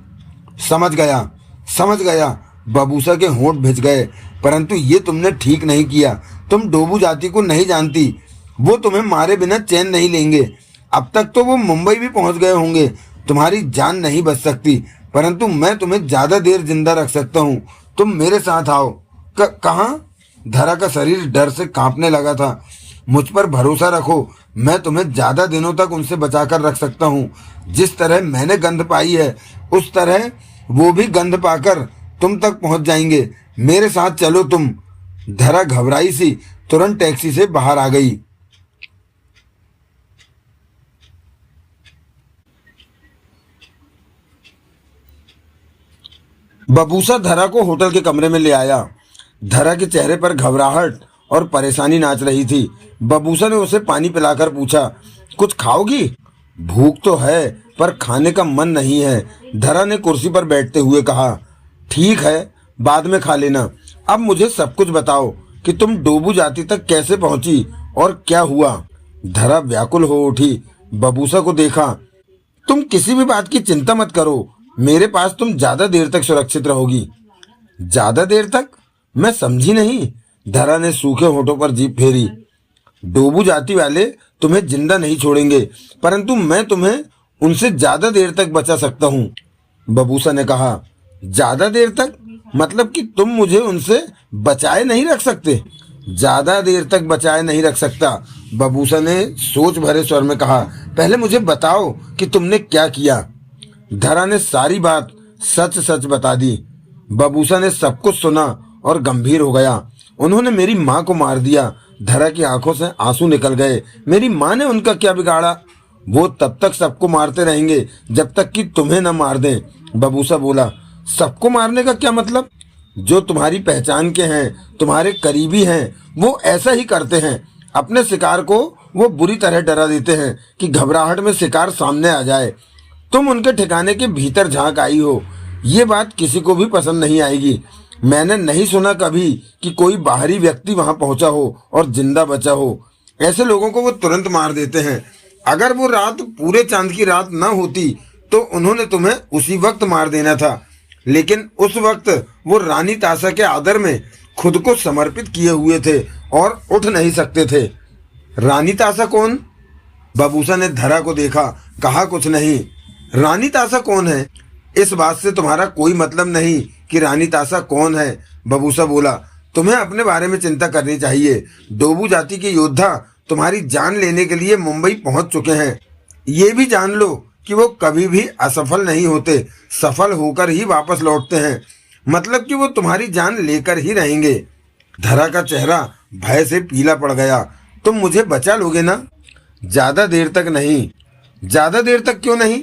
समझ गया। बबूसा के होंठ भिज गए। परंतु ये तुमने ठीक नहीं किया। तुम डोबू जाति को नहीं जानती। वो तुम्हें मारे बिना चैन नहीं लेंगे। अब तक तो वो मुंबई भी पहुंच गए होंगे। तुम्हारी जान नहीं बच सकती, परंतु मैं तुम्हें ज्यादा देर जिंदा रख सकता हूँ। तुम मेरे साथ आओ। कहाँ? धरा का शरीर डर से कांपने लगा था। मुझ पर भरोसा रखो, मैं तुम्हें ज्यादा दिनों तक उनसे बचाकर रख सकता हूँ। जिस तरह मैंने गंध पाई है उस तरह वो भी गंध पाकर तुम तक पहुंच जाएंगे। मेरे साथ चलो तुम। धरा घबराई सी तुरंत टैक्सी से बाहर आ गई। बबूसा धरा को होटल के कमरे में ले आया। धरा के चेहरे पर घबराहट और परेशानी नाच रही थी। बबूसा ने उसे पानी पिलाकर पूछा, कुछ खाओगी? भूख तो है पर खाने का मन नहीं है, धरा ने कुर्सी पर बैठते हुए कहा। ठीक है, बाद में खा लेना। अब मुझे सब कुछ बताओ कि तुम डोबू जाति तक कैसे पहुंची और क्या हुआ। धरा व्याकुल हो उठी। बबूसा को देखा। तुम किसी भी बात की चिंता मत करो, मेरे पास तुम ज्यादा देर तक सुरक्षित रहोगी। ज्यादा देर तक? मैं समझी नहीं। धरा ने सूखे होठों पर जीभ फेरी। डोबू जाति वाले तुम्हें जिंदा नहीं छोड़ेंगे, परंतु मैं तुम्हें उनसे ज्यादा देर तक बचा सकता हूँ, बबूसा ने कहा। ज्यादा देर तक? मतलब कि तुम मुझे उनसे बचाए नहीं रख सकते? ज्यादा देर तक बचाए नहीं रख सकता, बबूसा ने सोच भरे स्वर में कहा। पहले मुझे बताओ कि तुमने क्या किया। धरा ने सारी बात सच सच बता दी। बबूसा ने सब कुछ सुना और गंभीर हो गया। उन्होंने मेरी माँ को मार दिया। धरा की आंखों से आंसू निकल गए। मेरी माँ ने उनका क्या बिगाड़ा? वो तब तक सबको मारते रहेंगे जब तक कि तुम्हें न मार दें, बबूसा बोला। सबको मारने का क्या मतलब? जो तुम्हारी पहचान के हैं, तुम्हारे करीबी हैं, वो ऐसा ही करते हैं। अपने शिकार को वो बुरी तरह डरा देते हैं कि घबराहट में शिकार सामने आ जाए। तुम उनके ठिकाने के भीतर झांक आई हो। ये बात किसी को भी पसंद नहीं आएगी। मैंने नहीं सुना कभी कि कोई बाहरी व्यक्ति वहां पहुंचा हो और जिंदा बचा हो। ऐसे लोगों को वो तुरंत मार देते हैं। अगर वो रात पूरे चांद की रात न होती तो उन्होंने तुम्हें उसी वक्त मार देना था, लेकिन उस वक्त वो रानी तासा के आदर में खुद को समर्पित किए हुए थे और उठ नहीं सकते थे। रानी तासा कौन? बबूसा ने धरा को देखा, कहा कुछ नहीं। रानी तासा कौन है? इस बात से तुम्हारा कोई मतलब नहीं कि रानी तासा कौन है, बबूसा बोला। तुम्हें अपने बारे में चिंता करनी चाहिए। डोबू जाति के योद्धा तुम्हारी जान लेने के लिए मुंबई पहुंच चुके हैं। ये भी जान लो कि वो कभी भी असफल नहीं होते, सफल होकर ही वापस लौटते हैं। मतलब कि वो तुम्हारी जान लेकर ही रहेंगे। धरा का चेहरा भय से पीला पड़ गया। तुम मुझे बचा लोगे ना? ज्यादा देर तक नहीं। ज्यादा देर तक क्यों नहीं?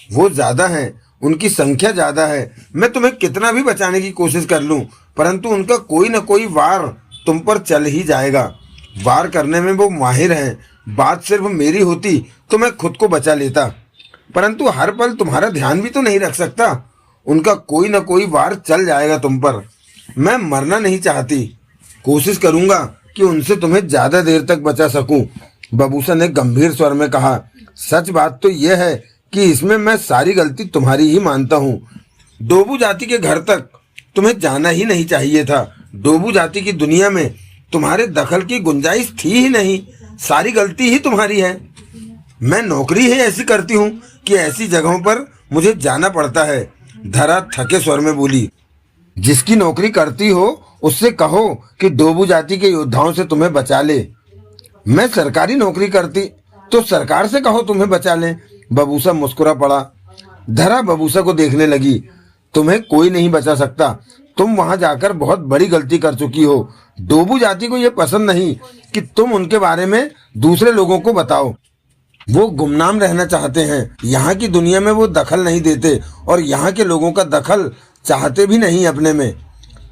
वो ज्यादा हैं, उनकी संख्या ज्यादा है। मैं तुम्हें कितना भी बचाने की कोशिश कर लूं, परंतु उनका कोई न कोई वार तुम पर चल ही जाएगा। वार करने में वो माहिर हैं। बात सिर्फ मेरी होती तो मैं खुद को बचा लेता, परंतु हर पल तुम्हारा ध्यान भी तो नहीं रख सकता। उनका कोई न कोई वार चल जाएगा तुम पर। मैं मरना नहीं चाहती। कोशिश करूंगा कि उनसे तुम्हें ज्यादा देर तक बचा सकूं, बबूसा ने गंभीर स्वर में कहा। सच बात तो यह है कि इसमें मैं सारी गलती तुम्हारी ही मानता हूँ। डोबू जाति के घर तक तुम्हें जाना ही नहीं चाहिए था। डोबू जाति की दुनिया में तुम्हारे दखल की गुंजाइश थी ही नहीं। सारी गलती ही तुम्हारी है। मैं नौकरी ही ऐसी करती हूँ कि ऐसी जगहों पर मुझे जाना पड़ता है, धरा थके स्वर में बोली। जिसकी नौकरी करती हो उससे कहो कि डोबू जाति के योद्धाओं से तुम्हें बचा ले। मैं सरकारी नौकरी करती तो सरकार से कहो तुम्हें बचा ले। बबूसा मुस्कुरा पड़ा। धरा बबूसा को देखने लगी। तुम्हें कोई नहीं बचा सकता। तुम वहां जाकर बहुत बड़ी गलती कर चुकी हो। डोबू जाति को यह पसंद नहीं कि तुम उनके बारे में दूसरे लोगों को बताओ। वो गुमनाम रहना चाहते हैं। यहाँ की दुनिया में वो दखल नहीं देते और यहाँ के लोगों का दखल चाहते भी नहीं अपने में।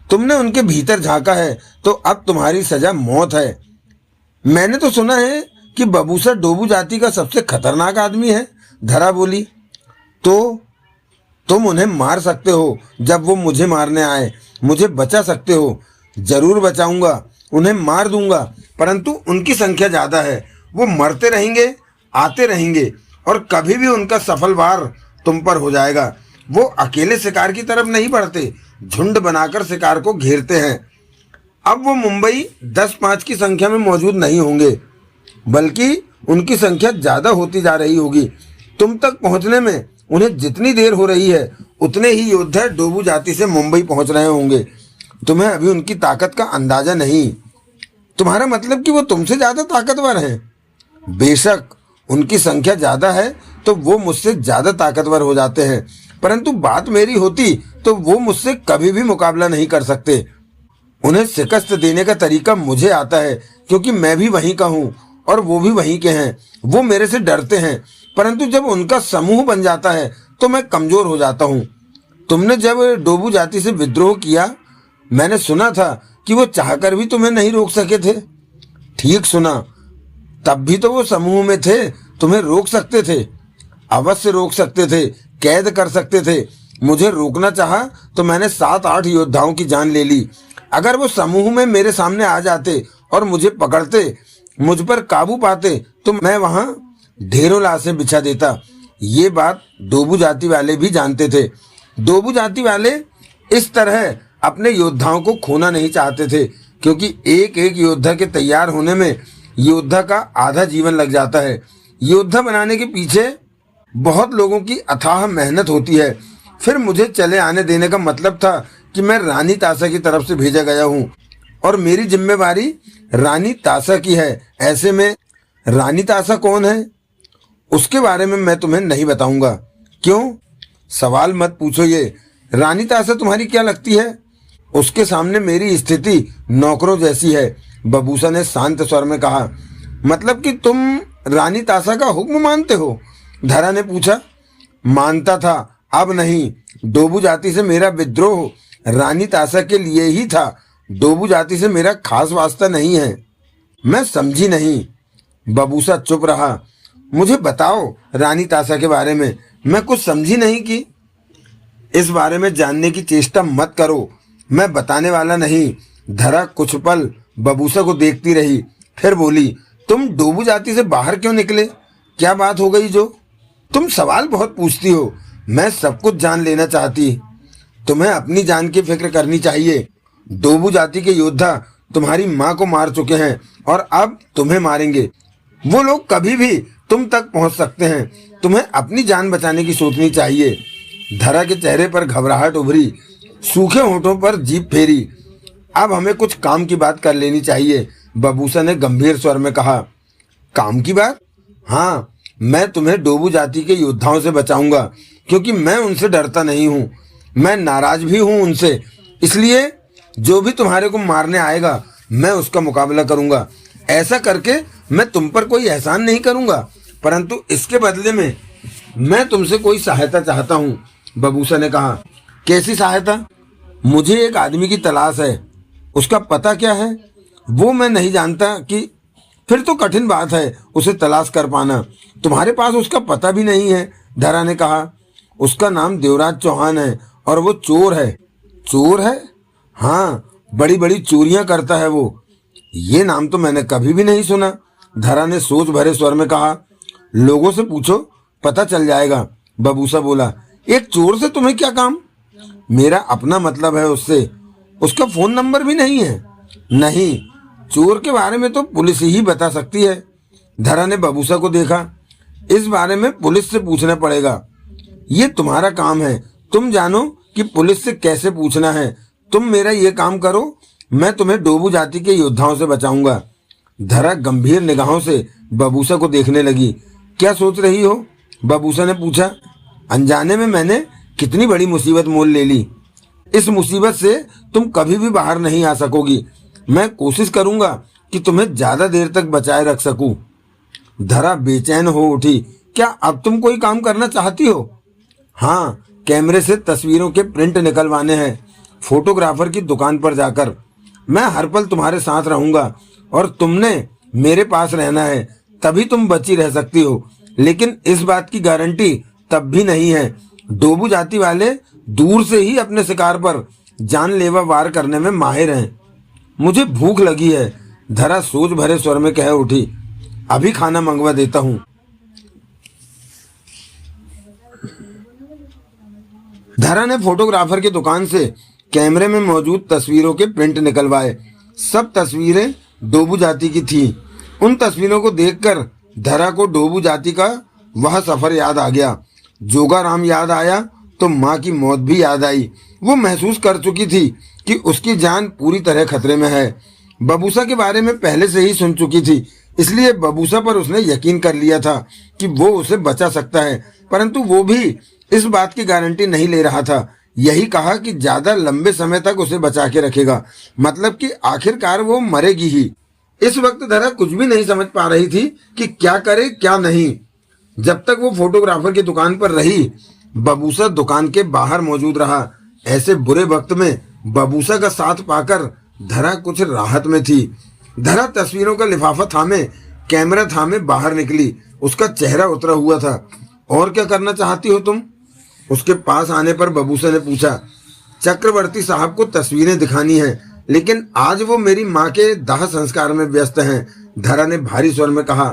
तुमने उनके भीतर झांका है तो अब तुम्हारी सजा मौत है। मैंने तो सुना है कि बबूसा डोबू जाति का सबसे खतरनाक आदमी है, धरा बोली। तो तुम उन्हें मार सकते हो जब वो मुझे मारने आए। मुझे बचा सकते हो। जरूर बचाऊंगा, उन्हें मार दूंगा, परंतु उनकी संख्या ज्यादा है। वो मरते रहेंगे, आते रहेंगे और कभी भी उनका सफल वार तुम पर हो जाएगा। वो अकेले शिकार की तरफ नहीं बढ़ते, झुंड बनाकर शिकार को घेरते हैं। अब वो मुंबई 10-5 की संख्या में मौजूद नहीं होंगे, बल्कि उनकी संख्या ज्यादा होती जा रही होगी। तुम तक पहुंचने में उन्हें जितनी देर हो रही है उतने ही योद्धा डोबू जाति से मुंबई पहुंच रहे होंगे। तुम्हें अभी उनकी ताकत का अंदाजा नहीं। तुम्हारा मतलब कि वो तुमसे ज्यादा ताकतवर हैं? बेशक उनकी संख्या ज्यादा है तो वो मुझसे ज्यादा ताकतवर हो जाते हैं, परंतु बात मेरी होती तो वो मुझसे कभी भी मुकाबला नहीं कर सकते। उन्हें शिकस्त देने का तरीका मुझे आता है, क्योंकि मैं भी वहीं का हूँ और वो भी वहीं के हैं। वो मेरे से डरते हैं, परंतु जब उनका समूह बन जाता है तो मैं कमजोर हो जाता हूँ। तुमने जब डोबू जाति से विद्रोह किया, मैंने सुना था कि वो चाहकर भी तुम्हें नहीं रोक सके थे। ठीक सुना। तब भी तो वो समूह में थे, तुम्हें रोक सकते थे। अवश्य रोक सकते थे, कैद कर सकते थे। मुझे रोकना चाहा तो मैंने 7-8 योद्धाओं की जान ले ली। अगर वो समूह में मेरे सामने आ जाते और मुझे पकड़ते, मुझ पर काबू पाते, तो मैं वहां ढेरों लाशें बिछा देता। ये बात डोबू जाति वाले भी जानते थे। डोबू जाति वाले इस तरह अपने योद्धाओं को खोना नहीं चाहते थे, क्योंकि एक एक योद्धा के तैयार होने में योद्धा का आधा जीवन लग जाता है। योद्धा बनाने के पीछे बहुत लोगों की अथाह मेहनत होती है। फिर मुझे चले आने देने का मतलब था कि मैं रानी तासा की तरफ से भेजा गया हूँ और मेरी जिम्मेवारी रानी तासा की है। ऐसे में रानी तासा कौन है उसके बारे में मैं तुम्हें नहीं बताऊंगा। क्यों? सवाल मत पूछो। ये रानी तासा तुम्हारी क्या लगती है? उसके सामने मेरी स्थिति नौकरों जैसी है, बबूसा ने शांत स्वर में कहा। मतलब कि तुम रानी तासा का हुक्म मानते हो? धरा ने पूछा। मानता था, अब नहीं। डोबू जाति से मेरा विद्रोह रानी तासा के लिए ही था। डोबू जाति से मेरा खास वास्ता नहीं है। मैं समझी नहीं। बबूसा चुप रहा। मुझे बताओ रानी तासा के बारे में। मैं कुछ समझी नहीं कि। इस बारे में जानने की चेष्टा मत करो, मैं बताने वाला नहीं। धरा कुछ पल बबूसा को देखती रही, फिर बोली, तुम डोबू जाति से बाहर क्यों निकले? क्या बात हो गई जो? तुम सवाल बहुत पूछती हो, मैं सब कुछ जान लेना चाहती। तुम्हें अपनी जान की फिक्र करनी चाहिए। डोबू जाति के योद्धा तुम्हारी माँ को मार चुके हैं और अब तुम्हें मारेंगे। वो लोग कभी भी तुम तक पहुंच सकते हैं। तुम्हें अपनी जान बचाने की सोचनी चाहिए। धरा के चेहरे पर घबराहट उभरी, सूखे होठों पर जीभ फेरी। अब हमें कुछ काम की बात कर लेनी चाहिए, बबूसा ने गंभीर स्वर में कहा। काम की बात? हाँ, मैं तुम्हें डोबू जाति के योद्धाओं से बचाऊंगा, क्योंकि मैं उनसे डरता नहीं हूँ। मैं नाराज भी हूँ उनसे, इसलिए जो भी तुम्हारे को मारने आएगा मैं उसका मुकाबला करूंगा। ऐसा करके मैं तुम पर कोई एहसान नहीं करूंगा, परंतु इसके बदले में मैं तुमसे कोई सहायता चाहता हूँ, बबूसा ने कहा। कैसी सहायता? मुझे एक आदमी की तलाश है। उसका पता क्या है वो मैं नहीं जानता। कि फिर तो कठिन बात है उसे तलाश कर पाना। तुम्हारे पास उसका पता भी नहीं है, धरा ने कहा। उसका नाम देवराज चौहान है और वो चोर है। चोर है? हाँ, बड़ी बड़ी चोरियां करता है वो। ये नाम तो मैंने कभी भी नहीं सुना, धरा ने सोच भरे स्वर में कहा। लोगों से पूछो, पता चल जाएगा, बबूसा बोला। एक चोर से तुम्हें क्या काम? मेरा अपना मतलब है उससे। उसका फोन नंबर भी नहीं है? नहीं, चोर के बारे में तो पुलिस ही बता सकती है। धरा ने बबूसा को देखा। इस बारे में पुलिस से पूछना पड़ेगा। ये तुम्हारा काम है, तुम जानो कि पुलिस से कैसे पूछना है। तुम मेरा ये काम करो, मैं तुम्हें डोबू जाति के योद्धाओं से बचाऊंगा। धरा गंभीर निगाहों से बबूसा को देखने लगी। क्या सोच रही हो? बबूसा ने पूछा। अनजाने में मैंने कितनी बड़ी मुसीबत मोल ले ली। इस मुसीबत से तुम कभी भी बाहर नहीं आ सकोगी। मैं कोशिश करूंगा कि तुम्हें ज्यादा देर तक बचाए रख सकूं। धरा बेचैन हो उठी। क्या अब तुम कोई काम करना चाहती हो? हाँ, कैमरे से तस्वीरों के प्रिंट निकलवाने हैं, फोटोग्राफर की दुकान पर जाकर। मैं हर पल तुम्हारे साथ रहूंगा और तुमने मेरे पास रहना है, तभी तुम बची रह सकती हो। लेकिन इस बात की गारंटी तब भी नहीं है। डोबू जाति वाले दूर से ही अपने शिकार पर जानलेवा वार करने में माहिर हैं। मुझे भूख लगी है, धरा सोच भरे स्वर में कह उठी। अभी खाना मंगवा देता हूँ। धरा ने फोटोग्राफर की दुकान से कैमरे में मौजूद तस्वीरों के प्रिंट निकलवाए। सब तस्वीरें डोबू जाति की थीं। उन तस्वीरों को देखकर धरा को डोबू जाति का वह सफर याद आ गया। जोगाराम याद आया तो माँ की मौत भी याद आई। वो महसूस कर चुकी थी कि उसकी जान पूरी तरह खतरे में है। बबूसा के बारे में पहले से ही सुन चुकी थी, इसलिए बबूसा पर उसने यकीन कर लिया था कि वो उसे बचा सकता है, परंतु वो भी इस बात की गारंटी नहीं ले रहा था। यही कहा कि ज्यादा लंबे समय तक उसे बचा के रखेगा, मतलब कि आखिरकार वो मरेगी ही। इस वक्त धरा कुछ भी नहीं समझ पा रही थी कि क्या करे क्या नहीं। जब तक वो फोटोग्राफर की दुकान पर रही, बबूसा दुकान के बाहर मौजूद रहा। ऐसे बुरे वक्त में बबूसा का साथ पाकर धरा कुछ राहत में थी। धरा तस्वीरों का लिफाफा थामे, कैमरा थामे बाहर निकली। उसका चेहरा उतरा हुआ था। और क्या करना चाहती हो तुम? उसके पास आने पर बबूसा ने पूछा। चक्रवर्ती साहब को तस्वीरें दिखानी है, लेकिन आज वो मेरी माँ के दाह संस्कार में व्यस्त हैं, धरा ने भारी स्वर में कहा।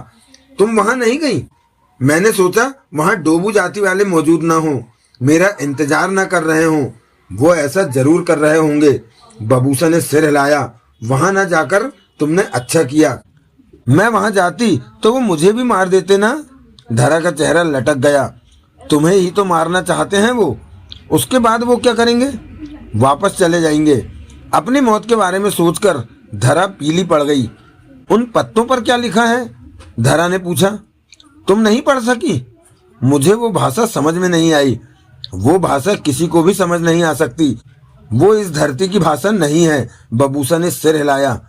तुम वहां नहीं गई? मैंने सोचा वहां डोबू जाति वाले मौजूद ना हो, मेरा इंतजार ना कर रहे हो। वो ऐसा जरूर कर रहे होंगे, बबूसा ने सिर हिलाया। वहां ना जाकर तुमने अच्छा किया। मैं वहां जाती तो वो मुझे भी मार देते ना। धरा का चेहरा लटक गया। तुम्हें ही तो मारना चाहते हैं वो। उसके बाद वो क्या करेंगे? वापस चले जाएंगे। अपनी मौत के बारे में सोचकर धरा पीली पड़ गई। उन पत्तों पर क्या लिखा है? धरा ने पूछा। तुम नहीं पढ़ सकी? मुझे वो भाषा समझ में नहीं आई। वो भाषा किसी को भी समझ नहीं आ सकती। वो इस धरती की भाषा नहीं है, बबूसा ने सिर हिलाया।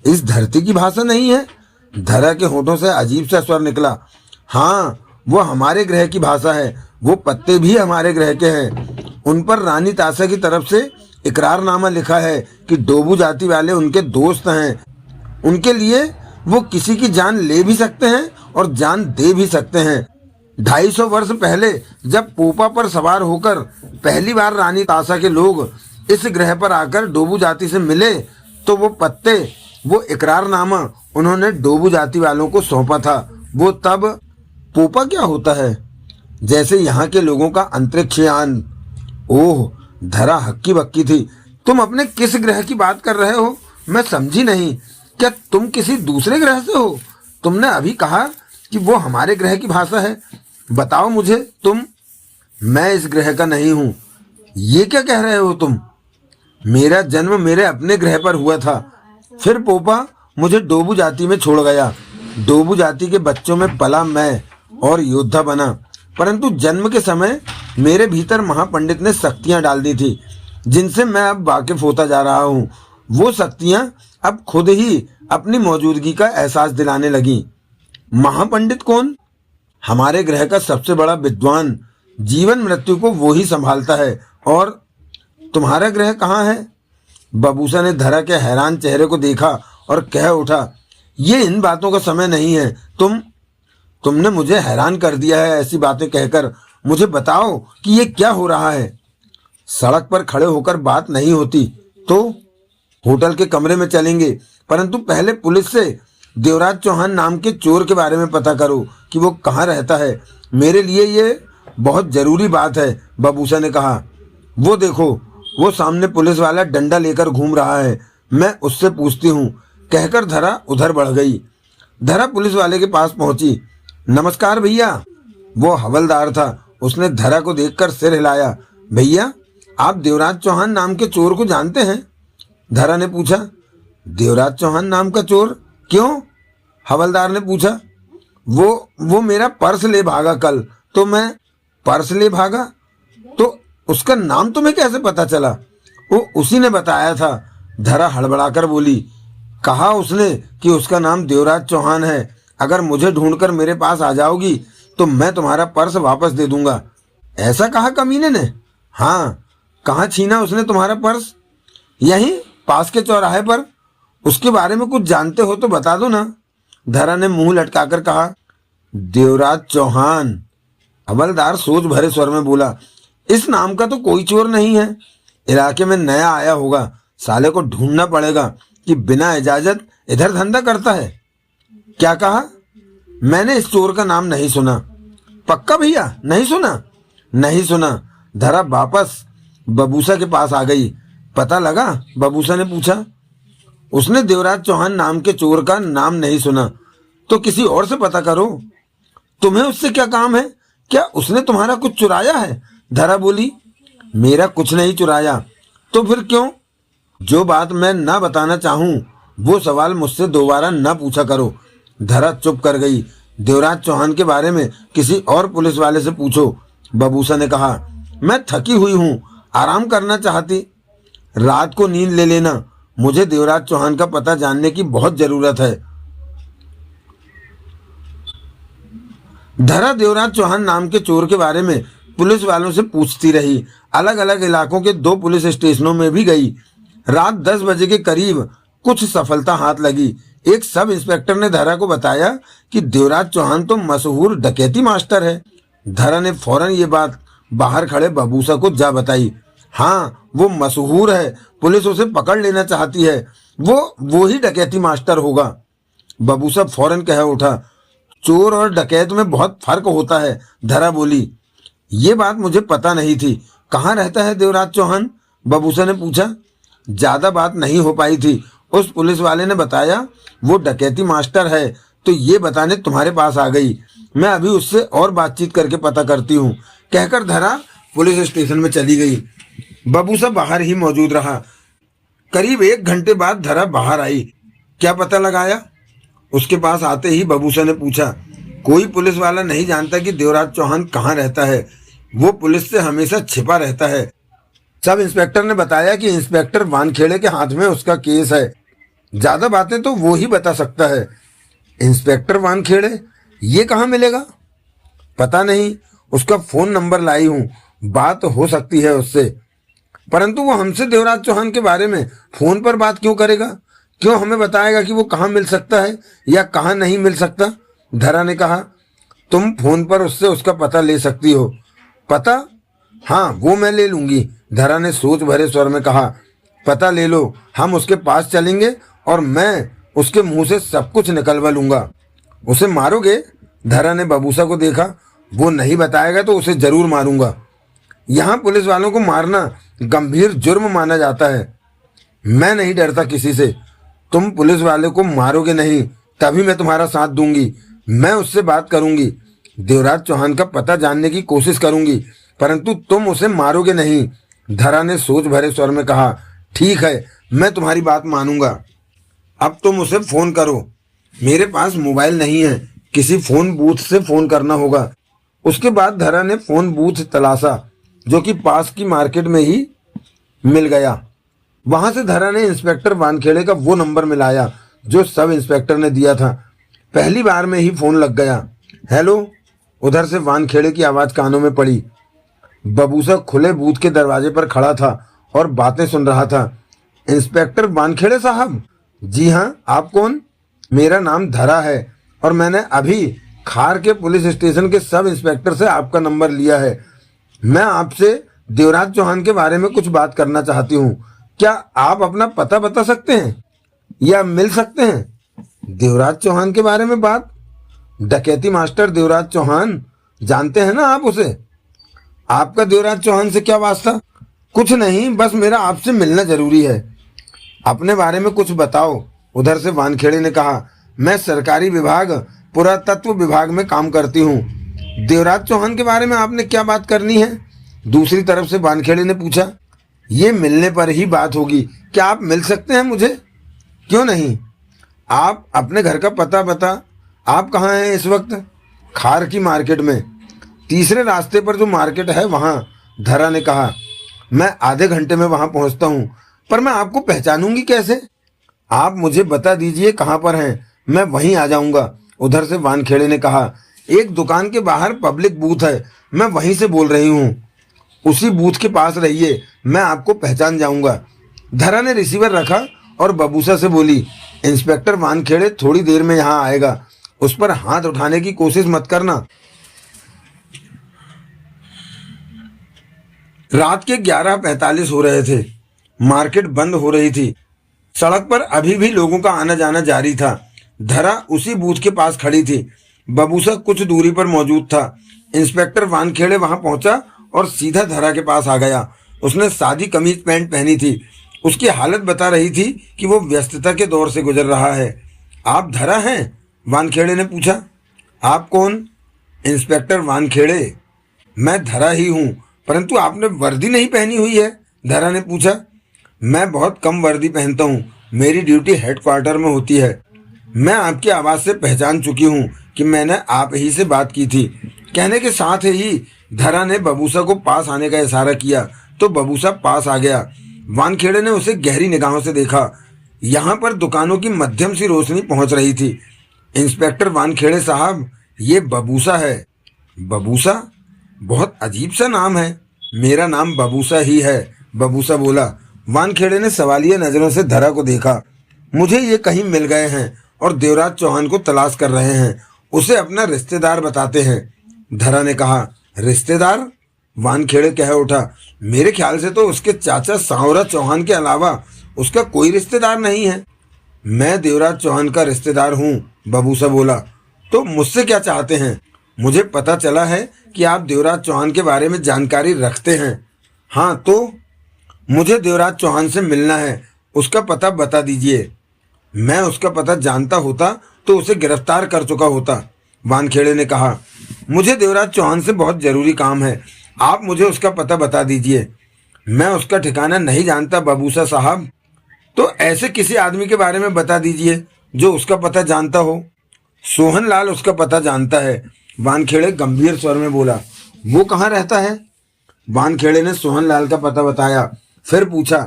इस धरती की भाषा नहीं है? धरा के होठों से अजीब सा स्वर निकला। हाँ, वो हमारे ग्रह की भाषा है। वो पत्ते भी हमारे ग्रह के हैं। उन पर रानी ताशा की तरफ से इकरारनामा लिखा है कि डोबू जाति वाले उनके दोस्त हैं। उनके लिए वो किसी की जान ले भी सकते हैं और जान दे भी सकते हैं। 250 वर्ष पहले जब पोपा पर सवार होकर पहली बार रानी ताशा के लोग इस ग्रह पर आकर डोबू जाति से मिले, तो वो पत्ते, वो इकरारनामा उन्होंने डोबू जाति वालों को सौंपा था। वो तब पोपा क्या होता है? जैसे यहाँ के लोगों का अंतरिक्ष यान। ओह, धरा हक्की बक्की थी। तुम अपने किस ग्रह की बात कर रहे हो? मैं समझी नहीं। क्या तुम किसी दूसरे ग्रह से हो? तुमने अभी कहा कि वो हमारे ग्रह की भाषा है। बताओ मुझे तुम। मैं इस ग्रह का नहीं हूँ। ये क्या कह रहे हो तुम? मेरा जन्म मेरे अपने ग्रह पर हुआ था। फिर पोपा मुझे डोबू जाति में छोड़ गया। डोबू जाति के बच्चों में पला मैं और योद्धा बना। परंतु जन्म के समय मेरे भीतर महापंडित ने शक्तियां डाल दी थी, जिनसे मैं अब वाकिफ होता जा रहा हूँ। वो शक्तियां अब खुद ही अपनी मौजूदगी का एहसास दिलाने लगी। महापंडित कौन? हमारे ग्रह का सबसे बड़ा विद्वान। जीवन मृत्यु को वो ही संभालता है। और तुम्हारा ग्रह कहाँ है? बबूसा ने धरा के हैरान चेहरे को देखा और कह उठा, ये इन बातों का समय नहीं है। तुमने मुझे हैरान कर दिया है ऐसी बातें कहकर। मुझे बताओ कि ये क्या हो रहा है? सड़क पर खड़े होकर बात नहीं होती तो होटल के कमरे में चलेंगे, परंतु पहले पुलिस से देवराज चौहान नाम के चोर के बारे में पता करो कि वो कहाँ रहता है। मेरे लिए ये बहुत जरूरी बात है, बबूसा ने कहा। वो देखो, वो सामने पुलिस वाला डंडा लेकर घूम रहा है। मैं उससे पूछती हूँ, कहकर धरा उधर बढ़ गई। धरा पुलिस वाले के पास पहुंची। नमस्कार भैया। वो हवलदार था। उसने धरा को देखकर सिर हिलाया। भैया, आप देवराज चौहान नाम के चोर को जानते हैं? धरा ने पूछा। देवराज चौहान नाम का चोर? क्यों? हवलदार ने पूछा। वो मेरा पर्स ले भागा कल। तो मैं पर्स ले भागा? तो उसका नाम तुम्हें कैसे पता चला? वो उसी ने बताया था। धरा हड़बड़ाकर बोली। कहा उसने कि उसका नाम देवराज चौहान है। अगर मुझे ढूंढकर मेरे पास आ जाओगी तो मैं तुम्हारा पर्स वापस दे दूंगा। ऐसा कहा कमीने ने? हाँ। कहाँ छीना उसने तुम्हारा पर्स? यहीं पास के चौराहे पर। उसके बारे में कुछ जानते हो तो बता दो ना। धरा ने मुंह लटकाकर कहा। देवराज चौहान। हवलदार सोच भरे स्वर में बोला। इस नाम का तो कोई चोर नहीं है। इलाके में नया आया होगा। साले को ढूंढना पड़ेगा कि बिना इजाजत इधर धंधा करता है। क्या कहा? मैंने इस चोर का नाम नहीं सुना। पक्का भैया? नहीं सुना? नहीं सुना। धरा वापस बबूसा के पास आ गई। पता लगा? बबूसा ने पूछा। उसने देवराज चौहान नाम के चोर का नाम नहीं सुना। तो किसी और से पता करो। तुम्हें उससे क्या काम है? क्या उसने तुम्हारा कुछ चुराया है? धरा बोली। मेरा कुछ नहीं चुराया। तो फिर क्यों? जो बात मैं ना बताना चाहूं वो सवाल मुझसे दोबारा ना पूछा करो। धरा चुप कर गई। देवराज चौहान के बारे में किसी और पुलिस वाले से पूछो, बबूसा ने कहा। मैं थकी हुई हूँ, आराम करना चाहती। रात को नींद ले लेना। मुझे देवराज चौहान का पता जानने की बहुत जरूरत है। धरा देवराज चौहान नाम के चोर के बारे में पुलिस वालों से पूछती रही। अलग अलग इलाकों के 2 पुलिस स्टेशनों में भी गई। रात 10 बजे के करीब कुछ सफलता हाथ लगी। एक सब इंस्पेक्टर ने धरा को बताया कि देवराज चौहान तो मशहूर डकैती मास्टर है। धरा ने फौरन ये बात बाहर खड़े बबूसा को जा बताई। हाँ, वो मशहूर है। पुलिस उसे पकड़ लेना चाहती है। वो ही डकैती मास्टर होगा। बबूसा फौरन कह उठा। चोर और डकैत में बहुत फर्क होता है। धरा बोली। ये बात मुझे पता नहीं थी। कहाँ रहता है देवराज चौहान? बबूसा ने पूछा। ज्यादा बात नहीं हो पाई थी। उस पुलिस वाले ने बताया वो डकैती मास्टर है, तो ये बताने तुम्हारे पास आ गई। मैं अभी उससे और बातचीत करके पता करती हूँ, कहकर धरा पुलिस स्टेशन में चली गई। बबूसा बाहर ही मौजूद रहा। करीब 1 घंटे बाद धरा बाहर आई। क्या पता लगाया? उसके पास आते ही बबूसा ने पूछा। कोई पुलिस वाला नहीं जानता कि देवराज चौहान कहाँ रहता है। वो पुलिस से हमेशा छिपा रहता है। सब इंस्पेक्टर ने बताया कि इंस्पेक्टर वानखेड़े के हाथ में उसका केस है। ज्यादा बातें तो वो ही बता सकता है। इंस्पेक्टर वानखेड़े? ये कहाँ मिलेगा? पता नहीं। उसका फोन नंबर लाई हूँ, बात हो सकती है उससे। परंतु वो हमसे देवराज चौहान के बारे में फोन पर बात क्यों करेगा? क्यों हमें बताएगा कि वो कहाँ मिल सकता है या कहाँ नहीं मिल सकता? धरा ने कहा। तुम फोन पर उससे उसका पता ले सकती हो। पता? हाँ, वो मैं ले लूंगी। धरा ने सोच भरे स्वर में कहा। पता ले लो, हम उसके पास चलेंगे और मैं उसके मुंह से सब कुछ निकलवा लूंगा। उसे मारोगे? धरा ने बबूसा को देखा। वो नहीं बताएगा तो उसे जरूर मारूंगा। यहाँ पुलिस वालों को मारना गंभीर जुर्म माना जाता है। मैं नहीं डरता किसी से। तुम पुलिस वाले को मारोगे नहीं तभी मैं तुम्हारा साथ दूंगी। मैं उससे बात करूंगी, देवराज चौहान का पता जानने की कोशिश करूंगी, परंतु तुम उसे मारोगे नहीं। धरा ने सोच भरे स्वर में कहा, ठीक है, मैं तुम्हारी बात मानूंगा। अब तुम उसे फोन करो। मेरे पास मोबाइल नहीं है, किसी फोन बूथ से फोन करना होगा। उसके बाद धरा ने फोन बूथ तलाशा जो कि पास की मार्केट में ही मिल गया। वहां से धरा ने इंस्पेक्टर वानखेड़े का वो नंबर मिलाया जो सब इंस्पेक्टर ने दिया था। पहली बार में ही फोन लग गया। हेलो, उधर से वानखेड़े की आवाज कानों में पड़ी। बबूसा खुले बूथ के दरवाजे पर खड़ा था और बातें सुन रहा था। इंस्पेक्टर वानखेड़े साहब? जी हाँ, आप कौन? मेरा नाम धरा है और मैंने अभी खार के पुलिस स्टेशन के सब इंस्पेक्टर से आपका नंबर लिया है। मैं आपसे देवराज चौहान के बारे में कुछ बात करना चाहती हूँ। क्या आप अपना पता बता सकते हैं या मिल सकते हैं? देवराज चौहान के बारे में बात? डकैती मास्टर देवराज चौहान, जानते हैं ना आप उसे? आपका देवराज चौहान से क्या वास्ता? कुछ नहीं, बस मेरा आपसे मिलना जरूरी है। अपने बारे में कुछ बताओ। उधर से वानखेड़े ने कहा, मैं सरकारी विभाग पुरातत्व विभाग में काम करती हूँ। देवराज चौहान के बारे में आपने क्या बात करनी है? दूसरी तरफ से वानखेड़े ने पूछा। ये मिलने पर ही बात होगी। क्या आप मिल सकते हैं मुझे? क्यों नहीं, आप अपने घर का पता बता। आप कहाँ हैं इस वक्त? खार की मार्केट में, तीसरे रास्ते पर जो मार्केट है वहाँ। धरा ने कहा, मैं आधे घंटे में वहाँ पहुँचता हूँ, पर मैं आपको पहचानूंगी कैसे? आप मुझे बता दीजिए कहाँ पर हैं, मैं वहीं आ जाऊंगा। उधर से वानखेड़े ने कहा, एक दुकान के बाहर पब्लिक बूथ है, मैं वहीं से बोल रही हूँ। उसी बूथ के पास रहिए, मैं आपको पहचान जाऊंगा। धरा ने रिसीवर रखा और बबूसा से बोली, इंस्पेक्टर वानखेड़े थोड़ी देर में यहाँ आएगा, उस पर हाथ उठाने की कोशिश मत करना। रात के 11:45 हो रहे थे। मार्केट बंद हो रही थी। सड़क पर अभी भी लोगों का आना जाना जारी था। धरा उसी बूथ के पास खड़ी थी। बबूसा कुछ दूरी पर मौजूद था। इंस्पेक्टर वानखेड़े वहां पहुंचा और सीधा धरा के पास आ गया। उसने सादी कमीज पैंट पहनी थी। उसकी हालत बता रही थी कि वो व्यस्तता के दौर से गुजर रहा है। आप धरा हैं? वानखेड़े ने पूछा। आप कौन? इंस्पेक्टर वानखेड़े। मैं धरा ही हूँ, परंतु आपने वर्दी नहीं पहनी हुई है। धरा ने पूछा। मैं बहुत कम वर्दी पहनता हूँ, मेरी ड्यूटी हेडक्वार्टर में होती है। मैं आपकी आवाज़ से पहचान चुकी हूँ कि मैंने आप ही से बात की थी। कहने के साथ ही धरा ने बबूसा को पास आने का इशारा किया तो बबूसा पास आ गया। वानखेड़े ने उसे गहरी निगाहों से देखा। यहाँ पर दुकानों की मध्यम सी रोशनी पहुँच रही थी। इंस्पेक्टर वानखेड़े साहब, ये बबूसा है। बबूसा? बहुत अजीब सा नाम है। मेरा नाम बबूसा ही है, बबूसा बोला। वानखेड़े ने सवालिया नजरों से धरा को देखा। मुझे ये कहीं मिल गए हैं और देवराज चौहान को तलाश कर रहे हैं, उसे अपना रिश्तेदार बताते हैं। धरा ने कहा। रिश्तेदार? वानखेड़े कह उठा। मेरे ख्याल से तो उसके चाचा सांवरा चौहान के अलावा उसका कोई रिश्तेदार नहीं है। मैं देवराज चौहान का रिश्तेदार हूँ, बबूसा बोला। तो मुझसे क्या चाहते हैं? मुझे पता चला है कि आप देवराज चौहान के बारे में जानकारी रखते हैं। हाँ, तो मुझे देवराज चौहान से मिलना है, उसका पता बता दीजिए। मैं उसका पता जानता होता तो उसे गिरफ्तार कर चुका होता, वानखेड़े ने कहा। मुझे देवराज चौहान से बहुत जरूरी काम है, आप मुझे उसका पता बता दीजिए। मैं उसका ठिकाना नहीं जानता, बबूसा साहब। तो ऐसे किसी आदमी के बारे में बता दीजिए जो उसका पता जानता हो। सोहन लाल उसका पता जानता है, वानखेड़े गंभीर स्वर में बोला। वो कहाँ रहता है? वानखेड़े ने सोहन लाल का पता बताया। फिर पूछा,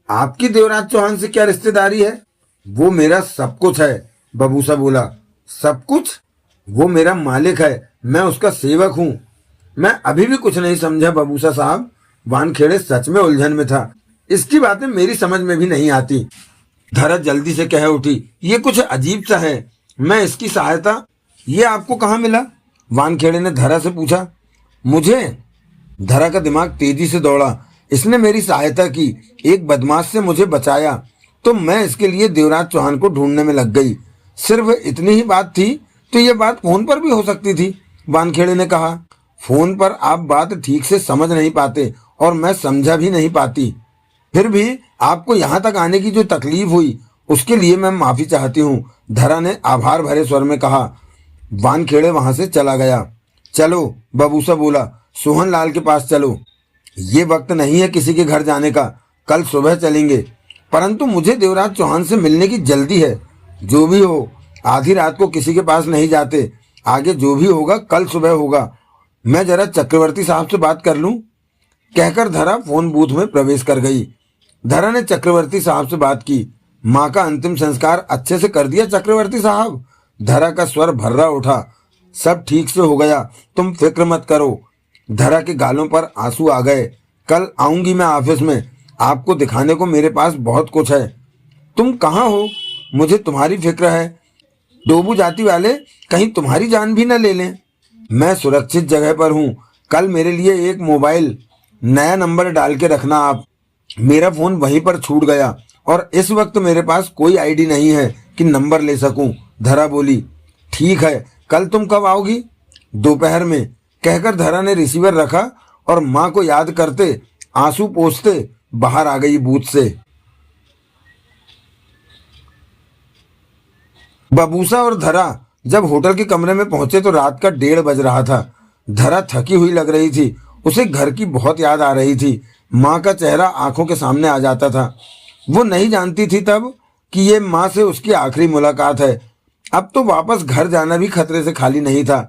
आपकी देवराज चौहान से क्या रिश्तेदारी है? वो मेरा सब कुछ है, बबूसा बोला। सब कुछ? वो मेरा मालिक है, मैं उसका सेवक हूँ। मैं अभी भी कुछ नहीं समझा, बबूसा साहब। वानखेड़े सच में उलझन में था। इसकी बातें मेरी समझ में भी नहीं आती। धरा जल्दी से कह उठी, ये कुछ अजीब सा है, मैं इसकी सहायता। ये आपको कहाँ मिला? वानखेड़े ने धरा से पूछा। मुझे? धरा का दिमाग तेजी से दौड़ा। इसने मेरी सहायता की, एक बदमाश से मुझे बचाया, तो मैं इसके लिए देवराज चौहान को ढूंढने में लग गई। सिर्फ इतनी ही बात थी तो ये बात फोन पर भी हो सकती थी, वानखेड़े ने कहा। फोन पर आप बात ठीक से समझ नहीं पाते और मैं समझा भी नहीं पाती। फिर भी आपको यहाँ तक आने की जो तकलीफ हुई उसके लिए मैं माफी चाहती हूँ, धरा ने आभार भरे स्वर में कहा। वानखेड़े वहां से चला गया। चलो, बबूसा बोला, सोहन लाल के पास चलो। ये वक्त नहीं है किसी के घर जाने का, कल सुबह चलेंगे। परंतु मुझे देवराज चौहान से मिलने की जल्दी है। जो भी हो, आधी रात को किसी के पास नहीं जाते। आगे जो भी होगा कल सुबह होगा। मैं जरा चक्रवर्ती साहब से बात कर लूं, कहकर धरा फोन बूथ में प्रवेश कर गई। धरा ने चक्रवर्ती साहब से बात की। माँ का अंतिम संस्कार अच्छे से कर दिया चक्रवर्ती साहब? धरा का स्वर भर्रा उठा। सब ठीक से हो गया, तुम फिक्र मत करो। धरा के गालों पर आंसू आ गए। कल आऊंगी मैं ऑफिस में, आपको दिखाने को मेरे पास बहुत कुछ है। तुम कहाँ हो? मुझे तुम्हारी फिक्र है। डोबू जाति वाले कहीं तुम्हारी जान भी न ले लें। मैं सुरक्षित जगह पर हूँ। कल मेरे लिए एक मोबाइल नया नंबर डाल के रखना आप। मेरा फोन वहीं पर छूट गया और इस वक्त मेरे पास कोई आईडी नहीं है कि नंबर ले सकूं। धरा बोली। ठीक है, कल तुम कब आओगी? दोपहर में, कहकर धरा ने रिसीवर रखा और माँ को याद करते आंसू पोंछते बाहर आ गई बूथ से। बबूसा और धरा जब होटल के कमरे में पहुंचे तो रात का 1:30 बज रहा था। धरा थकी हुई लग रही थी। उसे घर की बहुत याद आ रही थी। माँ का चेहरा आंखों के सामने आ जाता था। वो नहीं जानती थी तब कि ये माँ से उसकी आखिरी मुलाकात है। अब तो वापस घर जाना भी खतरे से खाली नहीं था।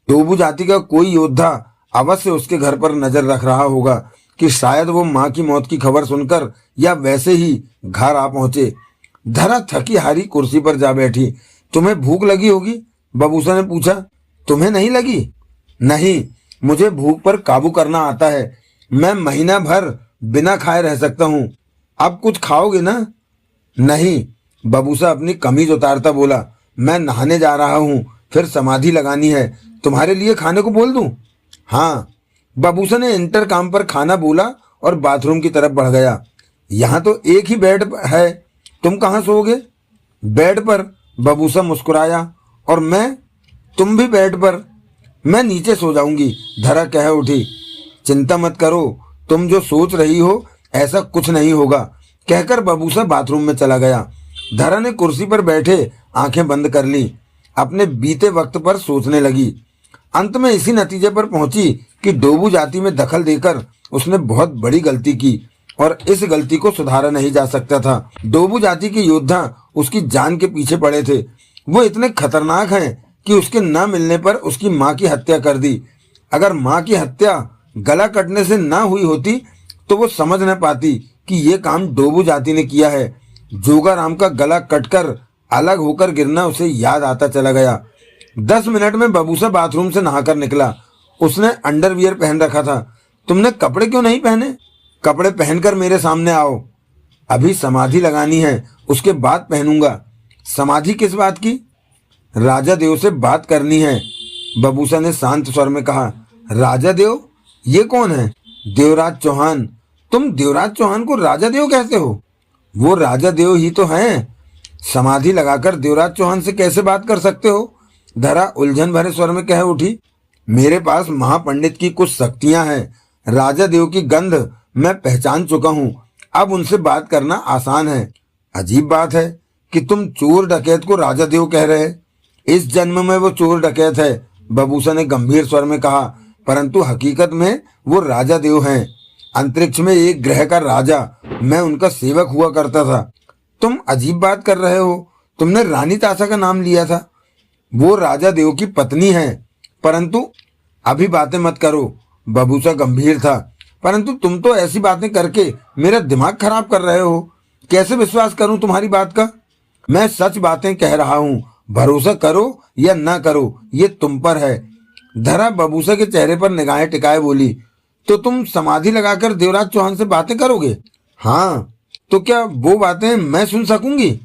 डोबू जाति का कोई योद्धा अवश्य उसके घर पर नजर रख रहा होगा कि शायद वो माँ की मौत की खबर सुनकर या वैसे ही घर आ पहुंचे। धरा थकी हारी कुर्सी पर जा बैठी। तुम्हें भूख लगी होगी? बबूसा ने पूछा। तुम्हें नहीं लगी? नहीं, मुझे भूख पर काबू करना आता है। मैं महीना भर बिना खाए रह सकता हूँ। अब कुछ खाओगे ना? नहीं, बबूसा अपनी कमीज उतारता बोला। मैं नहाने जा रहा हूँ, फिर समाधि लगानी है। तुम्हारे लिए खाने को बोल दूं? हाँ। बबूसा ने इंटरकॉम पर खाना बोला और बाथरूम की तरफ बढ़ गया। यहाँ तो एक ही बेड है, तुम कहाँ सोओगे? बेड पर, बबूसा मुस्कुराया। और मैं? तुम भी बेड पर। मैं नीचे सो जाऊंगी, धरा कह उठी। चिंता मत करो, तुम जो सोच रही हो ऐसा कुछ नहीं होगा, कहकर बबूसा बाथरूम में चला गया। धरा ने कुर्सी पर बैठे आंखें बंद कर ली। अपने बीते वक्त पर सोचने लगी। अंत में इसी नतीजे पर पहुंची कि डोबू जाति में दखल देकर उसने बहुत बड़ी गलती की और इस गलती को सुधारा नहीं जा सकता था। डोबू जाति के योद्धा उसकी जान के पीछे पड़े थे। वो इतने खतरनाक हैं कि उसके न मिलने पर उसकी माँ की हत्या कर दी। अगर माँ की हत्या गला कटने से ना हुई होती तो वो समझ न पाती कि ये काम डोबू जाति ने किया है। जोगाराम का गला कटकर अलग होकर गिरना उसे याद आता चला गया। 10 मिनट में बबूसा बाथरूम से नहाकर निकला। उसने अंडरवियर पहन रखा था। तुमने कपड़े क्यों नहीं पहने? कपड़े पहनकर मेरे सामने आओ। अभी समाधि लगानी है, उसके बाद पहनूंगा। समाधि किस बात की? राजा देव से बात करनी है, बबूसा ने शांत स्वर में कहा। राजा देव? ये कौन है? देवराज चौहान। तुम देवराज चौहान को राजा देव कहते हो? वो राजा देव ही तो हैं। समाधि लगाकर देवराज चौहान से कैसे बात कर सकते हो? धरा उलझन भरे स्वर में कह उठी। मेरे पास महापंडित की कुछ शक्तियां हैं। राजा देव की गंध मैं पहचान चुका हूँ। अब उनसे बात करना आसान है। अजीब बात है कि तुम चोर डकैत को राजा देव कह रहे। इस जन्म में वो चोर डकैत है, बबूसा ने गंभीर स्वर में कहा, परंतु हकीकत में वो राजा देव हैं। अंतरिक्ष में एक ग्रह का राजा, मैं उनका सेवक हुआ करता था। तुम अजीब बात कर रहे हो। तुमने रानी तासा का नाम लिया था। वो राजा देव की पत्नी है। परंतु अभी बातें मत करो, बबूसा गंभीर था। परंतु तुम तो ऐसी बातें करके मेरा दिमाग खराब कर रहे हो। कैसे विश्वास करूं तुम्हारी बात का? मैं सच बातें कह रहा हूँ। भरोसा करो या ना करो, ये तुम पर है। धरा बबूसा के चेहरे पर निगाहें टिकाए बोली। तो तुम समाधि लगाकर देवराज चौहान से बातें करोगे? हाँ। तो क्या वो बातें मैं सुन सकूंगी?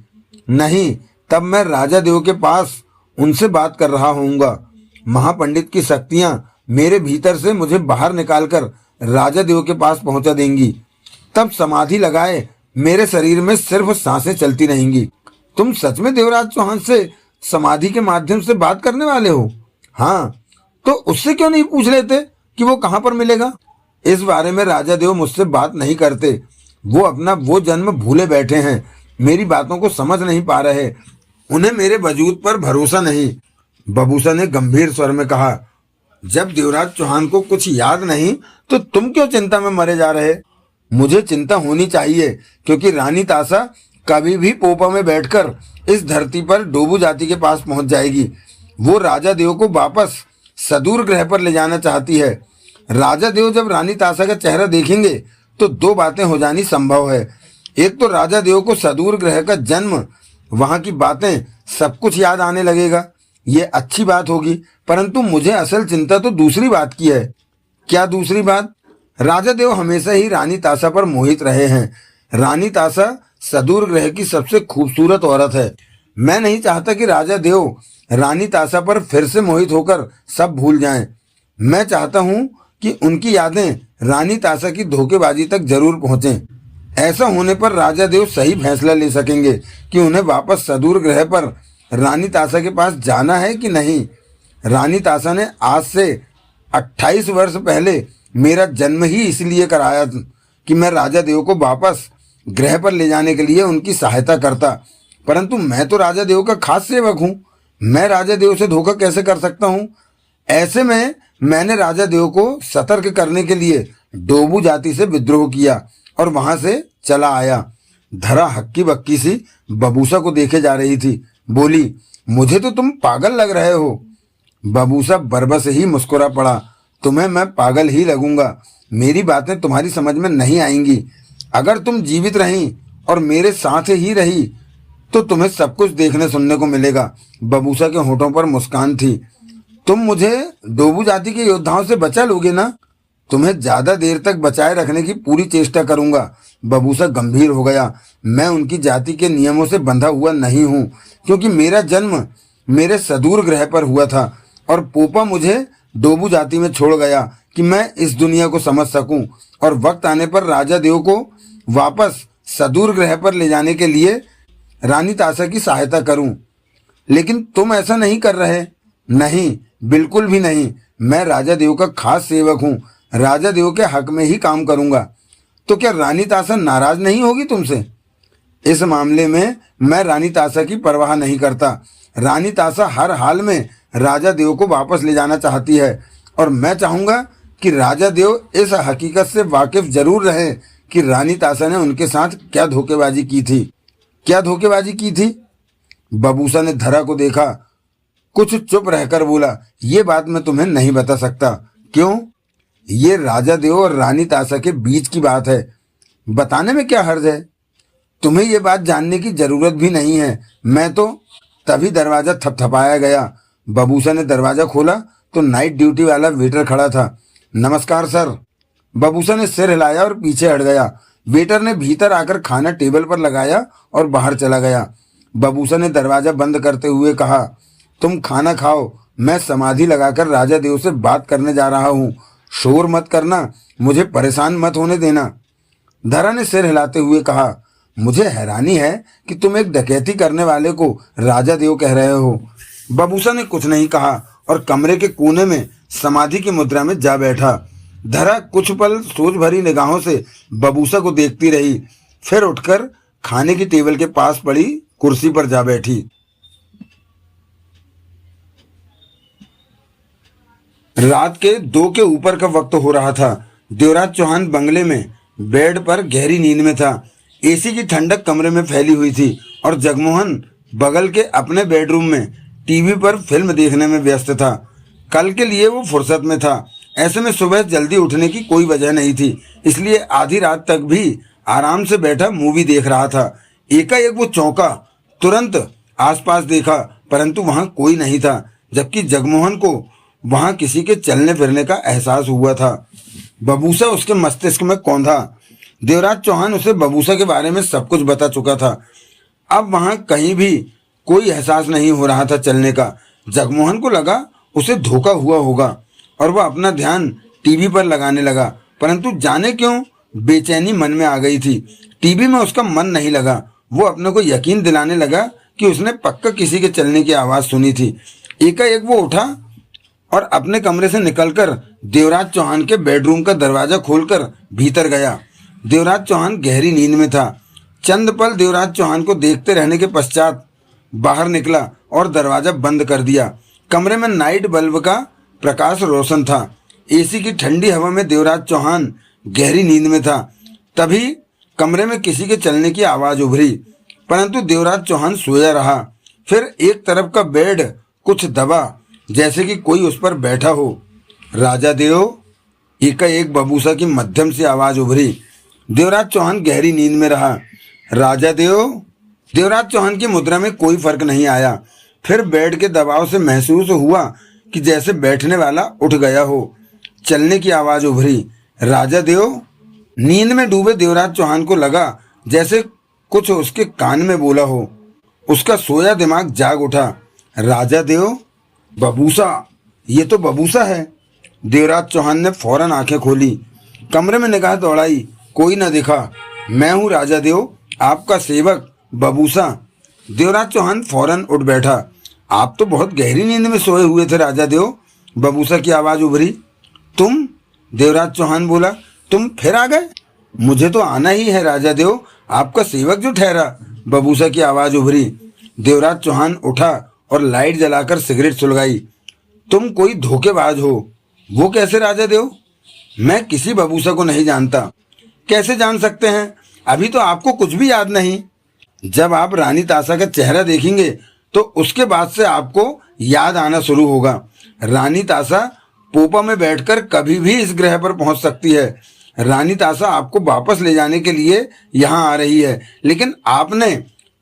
नहीं, तब मैं राजा देव के पास उनसे बात कर रहा होऊंगा। महापंडित की शक्तियां मेरे भीतर से मुझे बाहर निकालकर राजा देव के पास पहुंचा देंगी। तब समाधि लगाए मेरे शरीर में सिर्फ सांसें चलती रहेंगी। तुम सच में देवराज चौहान से समाधि के माध्यम से बात करने वाले हो? हाँ, तो उससे क्यों नहीं पूछ लेते कि वो कहाँ पर मिलेगा? इस बारे में राजा देव मुझसे बात नहीं करते। वो अपना वो जन्म भूले बैठे हैं, मेरी बातों को समझ नहीं पा रहे, उन्हें मेरे वजूद पर भरोसा नहीं। बबूसा ने गंभीर स्वर में कहा, जब देवराज चौहान को कुछ याद नहीं तो तुम क्यों चिंता में मरे जा रहे? मुझे चिंता होनी चाहिए, क्योंकि रानी तासा कभी भी पोपा में बैठकर इस धरती पर डोबू जाति के पास पहुंच जाएगी। वो राजा देव को वापस सदूर ग्रह पर ले जाना चाहती है। राजा देव जब रानी तासा का चेहरा देखेंगे तो दो बातें हो जानी संभव है। एक तो राजा देव को सदूर ग्रह का जन्म, वहां की बातें, सब कुछ याद आने लगेगा। ये अच्छी बात होगी, परंतु मुझे असल चिंता तो दूसरी बात की है। क्या दूसरी बात? राजा देव हमेशा ही रानी तासा पर मोहित रहे हैं। रानी तासा सदूर ग्रह की सबसे खूबसूरत औरत है। मैं नहीं चाहता कि राजा देव रानी तासा पर फिर से मोहित होकर सब भूल जाएं। मैं चाहता हूं कि उनकी यादें रानी तासा की धोखेबाजी तक जरूर पहुंचें। ऐसा होने पर राजा देव सही फैसला ले सकेंगे कि उन्हें वापस सदूर ग्रह पर रानी तासा के पास जाना है कि नहीं। रानी तासा ने आज से 28 वर्ष पहले मेरा जन्म ही इसलिए कराया कि मैं राजा देव को वापस ग्रह पर ले जाने के लिए उनकी सहायता करता, परंतु मैं तो राजा देव का खास सेवक हूँ। मैं राजा देव से धोखा कैसे कर सकता हूँ? ऐसे में मैंने राजा देव को सतर्क करने के लिए डोबू जाति से विद्रोह किया और वहां से चला आया। धरा हक्की बक्की सी बबूसा को देखे जा रही थी, बोली, मुझे तो तुम पागल लग रहे हो। बबूसा बरबस ही मुस्कुरा पड़ा, तुम्हें मैं पागल ही लगूंगा? मेरी बातें तुम्हारी समझ में नहीं आएंगी। अगर तुम जीवित रही और मेरे साथ ही रही तो तुम्हें सब कुछ देखने सुनने को मिलेगा। बबूसा के होठों पर मुस्कान थी। तुम मुझे डोबू जाति के योद्धाओं से बचा लोगे ना? तुम्हें ज्यादा देर तक बचाए रखने की पूरी चेष्टा करूंगा। बबूसा गंभीर हो गया। मैं उनकी जाति के नियमों से बंधा हुआ नहीं हूँ, क्योंकि मेरा जन्म मेरे सदूर ग्रह पर हुआ था और पोपा मुझे डोबू जाति में छोड़ गया कि मैं इस दुनिया को समझ सकूं और वक्त आने पर राजा देव को वापस सदूर ग्रह पर ले जाने के लिए रानी तासा की सहायता करूं। लेकिन तुम ऐसा नहीं कर रहे। नहीं, बिल्कुल भी नहीं। मैं राजा देव का खास सेवक हूं, राजा देव के हक में ही काम करूंगा। तो क्या रानी तासा नाराज नहीं होगी तुमसे? इस मामले में मैं रानी तासा की परवाह नहीं करता। रानी तासा हर हाल में राजा देव को वापस ले जाना चाहती है और मैं चाहूंगा कि राजा देव इस हकीकत से वाकिफ जरूर रहे कि रानी तासा ने उनके साथ क्या धोखेबाजी की थी। क्या धोखेबाजी की थी? बबूसा ने धरा को देखा, कुछ चुप रहकर बोला, ये बात मैं तुम्हें नहीं बता सकता। क्यों? ये राजा देव और रानी तासा के बीच की बात है, बताने में क्या हर्ज है? तुम्हें ये बात जानने की जरूरत भी नहीं है। मैं तो तभी दरवाजा थपथपाया गया। बबूसा ने दरवाजा खोला तो नाइट ड्यूटी वाला वेटर खड़ा था। नमस्कार सर। बबूसा ने सिर हिलाया और पीछे हट गया। वेटर ने भीतर आकर खाना टेबल पर लगाया और बाहर चला गया। बबूसा ने दरवाजा बंद करते हुए कहा, तुम खाना खाओ, मैं समाधि लगाकर राजा देव से बात करने जा रहा हूँ। शोर मत करना, मुझे परेशान मत होने देना। धरा ने सिर हिलाते हुए कहा, मुझे हैरानी है कि तुम एक डकैती करने वाले को राजा देव कह रहे हो। बबूसा ने कुछ नहीं कहा और कमरे के कोने में समाधि की मुद्रा में जा बैठा। धरा कुछ पल सोच भरी निगाहों से बबूसा को देखती रही, फिर उठकर खाने की टेबल के पास पड़ी कुर्सी पर जा बैठी। रात के 2 के ऊपर का वक्त हो रहा था। देवराज चौहान बंगले में बेड पर गहरी नींद में था। एसी की ठंडक कमरे में फैली हुई थी और जगमोहन बगल के अपने बेडरूम में टीवी पर फिल्म देखने में व्यस्त था। कल के लिए वो फुर्सत में था। ऐसे में सुबह जल्दी उठने की कोई वजह नहीं थी, इसलिए आधी रात तक भी आराम से बैठा मूवी देख रहा था। एकाएक वो चौंका, तुरंत आसपास देखा, परंतु वहां कोई नहीं था, जबकि जगमोहन को वहां किसी के चलने फिरने का एहसास हुआ था। बबूसा उसके मस्तिष्क में कौंधा। देवराज चौहान उसे बबूसा के बारे में सब कुछ बता चुका था। अब वहां कहीं भी कोई एहसास नहीं हो रहा था चलने का। जगमोहन को लगा उसे धोखा हुआ होगा और वह अपना ध्यान टीवी पर लगाने लगा, परंतु जाने क्यों बेचैनी मन में आ गई थी। टीवी में उसका मन नहीं लगा। वो अपने को यकीन दिलाने लगा कि उसने पक्का किसी के चलने की आवाज़ सुनी थी। एकाएक वो उठा और अपने कमरे से निकलकर देवराज चौहान के बेडरूम का दरवाजा खोलकर भीतर गया। देवराज चौहान गहरी नींद में था। चंद पल देवराज चौहान को देखते रहने के पश्चात बाहर निकला और दरवाजा बंद कर दिया। कमरे में नाइट बल्ब का प्रकाश रोशन था। एसी की ठंडी हवा में देवराज चौहान गहरी नींद में था। तभी कमरे में किसी के चलने की आवाज़ उभरी, परंतु देवराज चौहान सोया रहा। फिर एक तरफ का बेड कुछ दबा, जैसे कि कोई उस पर बैठा हो। राजा देव, एकाएक बबूसा की मध्यम सी आवाज़ उभरी। देवराज चौहान गहरी नींद में रहा। राजा देव। देवराज चौहान की मुद्रा में कोई फर्क नहीं आया। फिर बेड के दबाव से महसूस हुआ कि जैसे बैठने वाला उठ गया हो। चलने की आवाज़ उभरी। राजा देव। नींद में डूबे देवराज चौहान को लगा जैसे कुछ उसके कान में बोला हो। उसका सोया दिमाग जाग उठा। राजा देव। बबूसा, ये तो बबूसा है। देवराज चौहान ने फौरन आंखें खोली, कमरे में निगाह दौड़ाई। कोई न दिखा। मैं हूँ राजा देव, आपका सेवक बबूसा। देवराज चौहान फौरन उठ बैठा। आप तो बहुत गहरी नींद में सोए हुए थे राजा देव। बबूसा की आवाज़ उभरी। तुम? देवराज चौहान बोला। तुम फिर आ गए? मुझे तो आना ही है राजा देव, आपका सेवक जो ठहरा। बबूसा की आवाज़ उभरी। देवराज चौहान उठा और लाइट जलाकर सिगरेट सुलगाई। तुम कोई धोखेबाज हो। वो कैसे राजा देव? मैं किसी बबूसा को नहीं जानता। कैसे जान सकते हैं? अभी तो आपको कुछ भी याद नहीं। जब आप रानी ताशा का चेहरा देखेंगे तो उसके बाद से आपको याद आना शुरू होगा। रानी ताशा पोपा में बैठकर कभी भी इस ग्रह पर पहुंच सकती है। रानी ताशा आपको वापस ले जाने के लिए यहाँ आ रही है, लेकिन आपने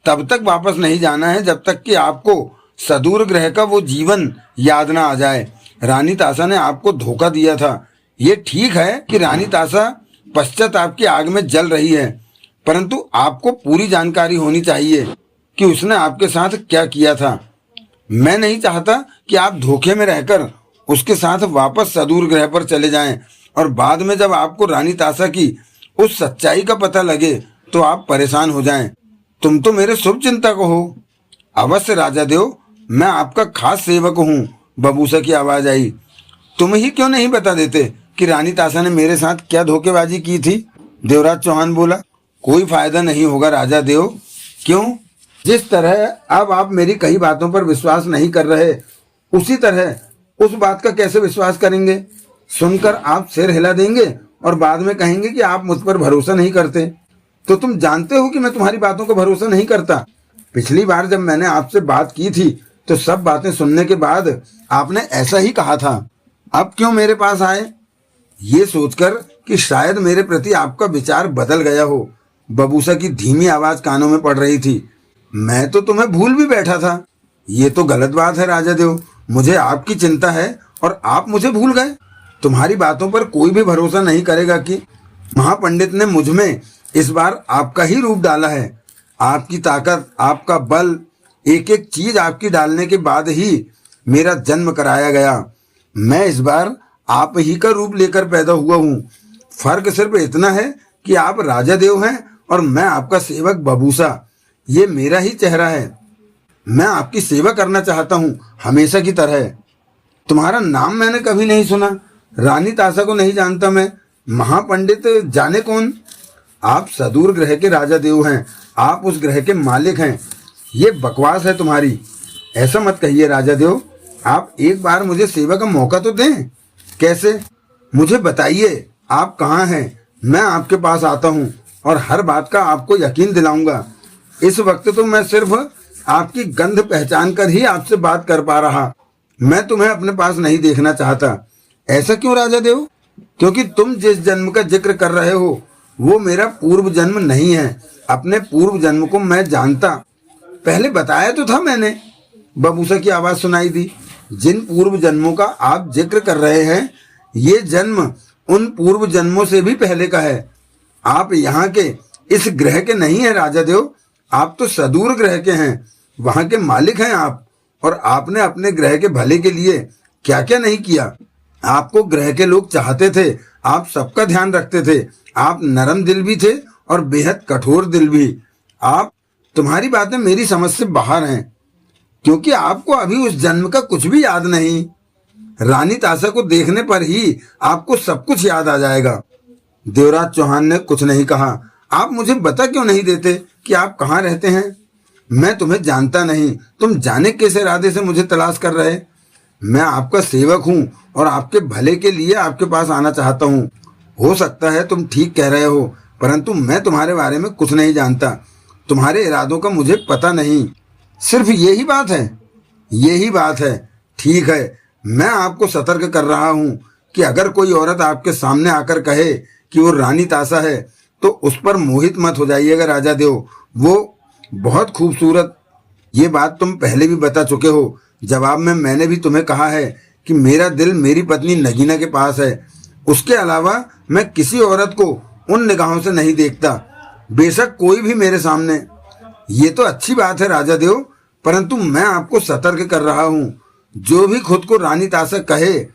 तब तक वापस नहीं जाना है जब तक कि आपको सदूर ग्रह का वो जीवन याद ना आ जाए। रानी ताशा ने आपको धोखा दिया था। ये ठीक है कि रानी ताशा पश्चाताप की आग में जल रही है, परंतु आपको पूरी जानकारी होनी चाहिए कि उसने आपके साथ क्या किया था। मैं नहीं चाहता कि आप धोखे में रहकर उसके साथ वापस सदूर ग्रह पर चले जाएं और बाद में जब आपको रानी ताशा की उस सच्चाई का पता लगे तो आप परेशान हो जाएं। तुम तो मेरे शुभ चिंतक हो। अवश्य राजा देव, मैं आपका खास सेवक हूँ। बबूसा की आवाज़ आई। तुम ही क्यों नहीं बता देते कि रानी ताशा ने मेरे साथ क्या धोखेबाजी की थी? देवराज चौहान बोला। कोई फायदा नहीं होगा राजा देव। क्यों? जिस तरह अब आप मेरी कई बातों पर विश्वास नहीं कर रहे, उसी तरह उस बात का कैसे विश्वास करेंगे? सुनकर आप सिर हिला देंगे और बाद में कहेंगे कि आप मुझ पर भरोसा नहीं करते। तो तुम जानते हो कि मैं तुम्हारी बातों को भरोसा नहीं करता। पिछली बार जब मैंने आपसे बात की थी तो सब बातें सुनने के बाद आपने ऐसा ही कहा था। अब क्यों मेरे पास आए? ये सोचकर कि शायद मेरे प्रति आपका विचार बदल गया हो। बबूसा की धीमी आवाज़ कानों में पड़ रही थी। मैं तो तुम्हें भूल भी बैठा था। ये तो गलत बात है राजा देव। मुझे आपकी चिंता है और आप मुझे भूल गए। तुम्हारी बातों पर कोई भी भरोसा नहीं करेगा कि महापंडित ने मुझ में इस बार आपका ही रूप डाला है। आपकी ताकत, आपका बल, एक एक चीज आपकी डालने के बाद ही मेरा जन्म कराया गया। मैं इस बार आप ही का रूप लेकर पैदा हुआ हूँ। फर्क सिर्फ इतना है कि आप राजा देव हैं और मैं आपका सेवक बबूसा। ये मेरा ही चेहरा है। मैं आपकी सेवा करना चाहता हूँ हमेशा की तरह। तुम्हारा नाम मैंने कभी नहीं सुना। रानी ताशा को नहीं जानता मैं। महापंडित जाने कौन। आप सदूर ग्रह के राजा देव हैं। आप उस ग्रह के मालिक हैं। ये बकवास है तुम्हारी। ऐसा मत कहिए राजा देव। आप एक बार मुझे सेवा का मौका तो दें। कैसे? मुझे बताइए आप कहाँ हैं। मैं आपके पास आता हूँ और हर बात का आपको यकीन दिलाऊंगा। इस वक्त तो मैं सिर्फ आपकी गंध पहचान कर ही आपसे बात कर पा रहा। मैं तुम्हें अपने पास नहीं देखना चाहता। ऐसा क्यों राजा देव? क्योंकि तुम जिस जन्म का जिक्र कर रहे हो वो मेरा पूर्व जन्म नहीं है। अपने पूर्व जन्म को मैं जानता। पहले बताया तो था मैंने। बबूसा की आवाज़ सुनाई दी। जिन पूर्व जन्मों का आप जिक्र कर रहे हैं, ये जन्म उन पूर्व जन्मों से भी पहले का है। आप यहाँ के इस ग्रह के नहीं हैं राजा देव। आप तो सदूर ग्रह के हैं। वहाँ के मालिक हैं आप। और आपने अपने ग्रह के भले के लिए क्या क्या नहीं किया। आपको ग्रह के लोग चाहते थे। आप सबका ध्यान रखते थे। आप नरम दिल भी थे और बेहद कठोर दिल भी। आप तुम्हारी बातें मेरी समझ से बाहर हैं, क्योंकि आपको अभी उस जन्म का कुछ भी याद नहीं। रानी ताशा को देखने पर ही आपको सब कुछ याद आ जाएगा। देवराज चौहान ने कुछ नहीं कहा। आप मुझे बता क्यों नहीं देते कि आप कहाँ रहते हैं? मैं तुम्हें जानता नहीं, तुम जाने किस इरादे से मुझे तलाश कर रहे। मैं आपका सेवक हूँ और आपके भले के लिए आपके पास आना चाहता हूँ। हो सकता है तुम ठीक कह रहे हो, परंतु मैं तुम्हारे बारे में कुछ नहीं जानता। तुम्हारे इरादों का मुझे पता नहीं। सिर्फ यही बात है? यही बात है। ठीक है, मैं आपको सतर्क कर रहा हूँ कि अगर कोई औरत आपके सामने आकर कहे कि वो रानी ताशा है तो उस पर मोहित मत हो जाइएगा राजा देव। वो बहुत खूबसूरत, ये बात तुम पहले भी बता चुके हो। जवाब में मैंने भी तुम्हें कहा है कि मेरा दिल मेरी पत्नी नगीना के पास है। उसके अलावा मैं किसी औरत को उन निगाहों से नहीं देखता, बेशक कोई भी मेरे सामने। ये तो अच्छी बात है राजा देव, परंतु मैं आपको सतर्क कर रहा हूँ, जो भी खुद को रानी ताशा कहे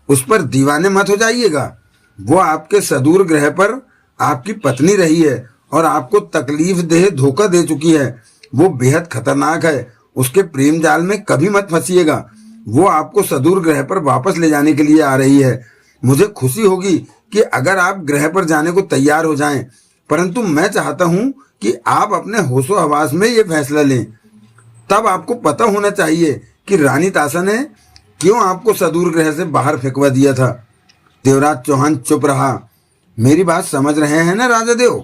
उस पर दीवाने मत हो जाइएगा। वो आपके सदूर ग्रह पर आपकी पत्नी रही है और आपको तकलीफ देह धोखा दे चुकी है। वो बेहद खतरनाक है, उसके प्रेम जाल में कभी मत फंसिएगा। वो आपको सदूर ग्रह पर वापस ले जाने के लिए आ रही है। मुझे खुशी होगी कि अगर आप ग्रह पर जाने को तैयार हो जाएं, परंतु मैं चाहता हूं कि आप अपने होशो हवास में ये फैसला लें। तब आपको पता होना चाहिए कि रानी ताशा ने क्यों आपको सदूर ग्रह से बाहर फेंकवा दिया था। देवराज चौहान चुप रहा। मेरी बात समझ रहे हैं ना राजा देव?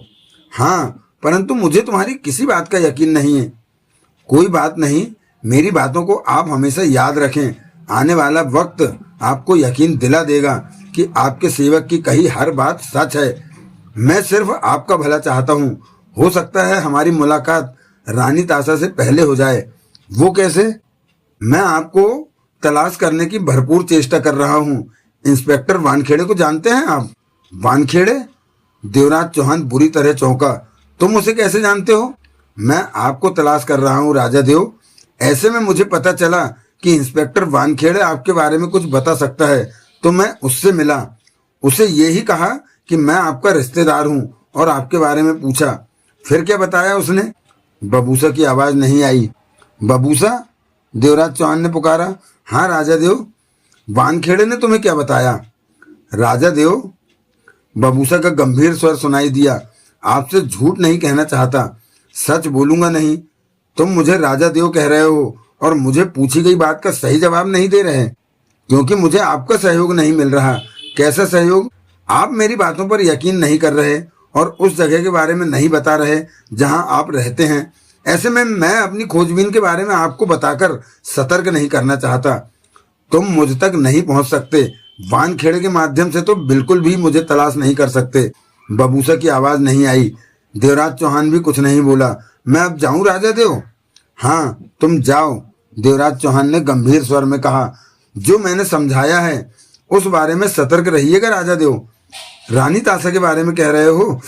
हाँ, परंतु मुझे तुम्हारी किसी बात का यकीन नहीं है। कोई बात नहीं, मेरी बातों को आप हमेशा याद रखें। आने वाला वक्त आपको यकीन दिला देगा कि आपके सेवक की कही हर बात सच है। मैं सिर्फ आपका भला चाहता हूँ। हो सकता है हमारी मुलाकात रानी ताशा से पहले हो जाए। वो कैसे? मैं आपको तलाश करने की भरपूर चेष्टा कर रहा हूँ। इंस्पेक्टर वानखेड़े को जानते हैं आप? वानखेड़े? देवराज चौहान बुरी तरह चौंका। तुम उसे कैसे जानते हो? मैं आपको तलाश कर रहा हूँ राजा देव। ऐसे में मुझे पता चला कि इंस्पेक्टर वानखेड़े आपके बारे में कुछ बता सकता है, तो मैं उससे मिला। उसे यही कहा कि मैं आपका रिश्तेदार हूँ और आपके बारे में पूछा। फिर क्या बताया उसने? बबूसा की आवाज नहीं आई। बबूसा? देवराज चौहान ने पुकारा। हाँ राजा देव। वानखेड़े ने तुम्हें क्या बताया? राजा देव, बबूसा का गंभीर स्वर सुनाई दिया। आपसे झूठ नहीं कहना चाहता, सच बोलूंगा नहीं। तुम मुझे राजा देव कह रहे हो और मुझे पूछी गई बात का सही जवाब नहीं दे रहे, क्योंकि मुझे आपका सहयोग नहीं मिल रहा। कैसा सहयोग? आप मेरी बातों पर यकीन नहीं कर रहे और उस जगह के बारे में नहीं बता रहे जहां आप रहते हैं। ऐसे में मैं अपनी खोजबीन के बारे में आपको बताकर सतर्क नहीं करना चाहता। तुम मुझ तक नहीं पहुंच सकते। वानखेड़े के माध्यम से तो बिल्कुल भी मुझे तलाश नहीं कर सकते। बबूसा की आवाज नहीं आई। देवराज चौहान भी कुछ नहीं बोला। मैं अब जाऊं राजा देव? हाँ, तुम जाओ, देवराज चौहान ने गंभीर स्वर में कहा। जो मैंने समझाया है उस बारे में सतर्क रहिएगा राजा देव। रानी ताशा के बारे में कह रहे हो?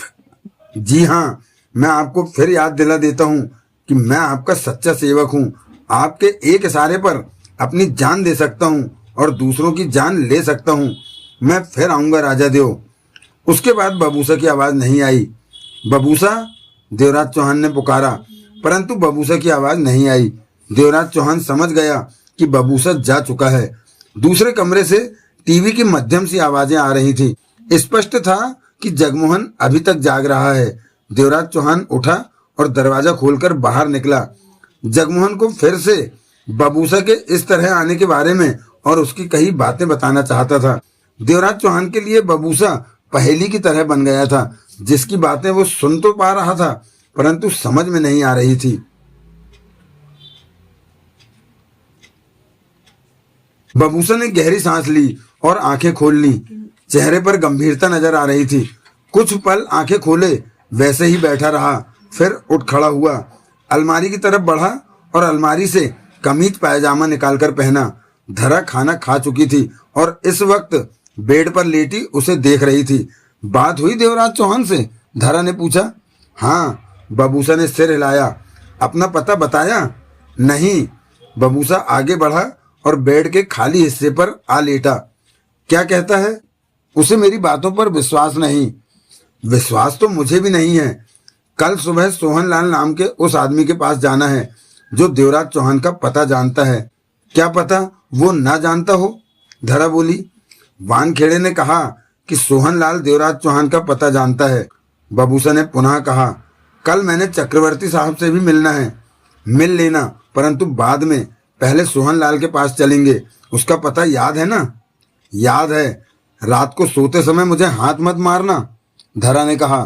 जी हाँ, मैं आपको फिर याद दिला देता हूँ कि मैं आपका सच्चा सेवक हूँ। आपके एक इशारे पर अपनी जान दे सकता हूँ और दूसरों की जान ले सकता हूँ। मैं फिर आऊँगा राजा देव। उसके बाद बबूसा की आवाज़ नहीं आई। बबूसा? देवराज चौहान ने पुकारा, परंतु बबूसा की आवाज़ नहीं आई। देवराज चौहान समझ गया कि बबूसा जा चुका है। दूसरे कमरे से टीवी की मध्यम सी आवाज़ें आ रही थी। स्पष्ट था कि जगमोहन अभी तक जाग रहा है। देवराज चौहान उठा और दरवाजा खोलकर बाहर निकला। जगमोहन को फिर से बबूसा के इस तरह आने के बारे में और उसकी कई बातें बताना चाहता था। देवराज चौहान के लिए बबूसा पहेली की तरह बन गया था, जिसकी बातें वो सुन तो पा रहा था परंतु समझ में नहीं आ रही थी। बबूसा ने गहरी सांस ली और आंखें खोल ली। चेहरे पर गंभीरता नजर आ रही थी। कुछ पल आंखें खोले वैसे ही बैठा रहा, फिर उठ खड़ा हुआ। अलमारी की तरफ बढ़ा और अलमारी से कमीज पायजामा निकालकर पहना। धरा खाना खा चुकी थी और इस वक्त बेड पर लेटी उसे देख रही थी। बात हुई देवराज चौहान से? धरा ने पूछा। हाँ, बबूसा ने सिर हिलाया। अपना पता बताया? नहीं। बबूसा आगे बढ़ा और बेड के खाली हिस्से पर आ लेटा। क्या कहता है? उसे मेरी बातों पर विश्वास नहीं। विश्वास तो मुझे भी नहीं है। कल सुबह सोहनलाल नाम के उस आदमी के पास जाना है जो देवराज चौहान का पता जानता है। क्या पता वो ना जानता हो, धरा बोली। वानखेड़े ने कहा कि सोहनलाल देवराज चौहान का पता जानता है। बबूसा ने पुनः कहा, कल मैंने चक्रवर्ती साहब से भी मिलना है। मिल लेना, परंतु बाद में। पहले सोहनलाल के पास चलेंगे। उसका पता याद है ना? याद है। रात को सोते समय मुझे हाथ मत मारना, धरा ने कहा।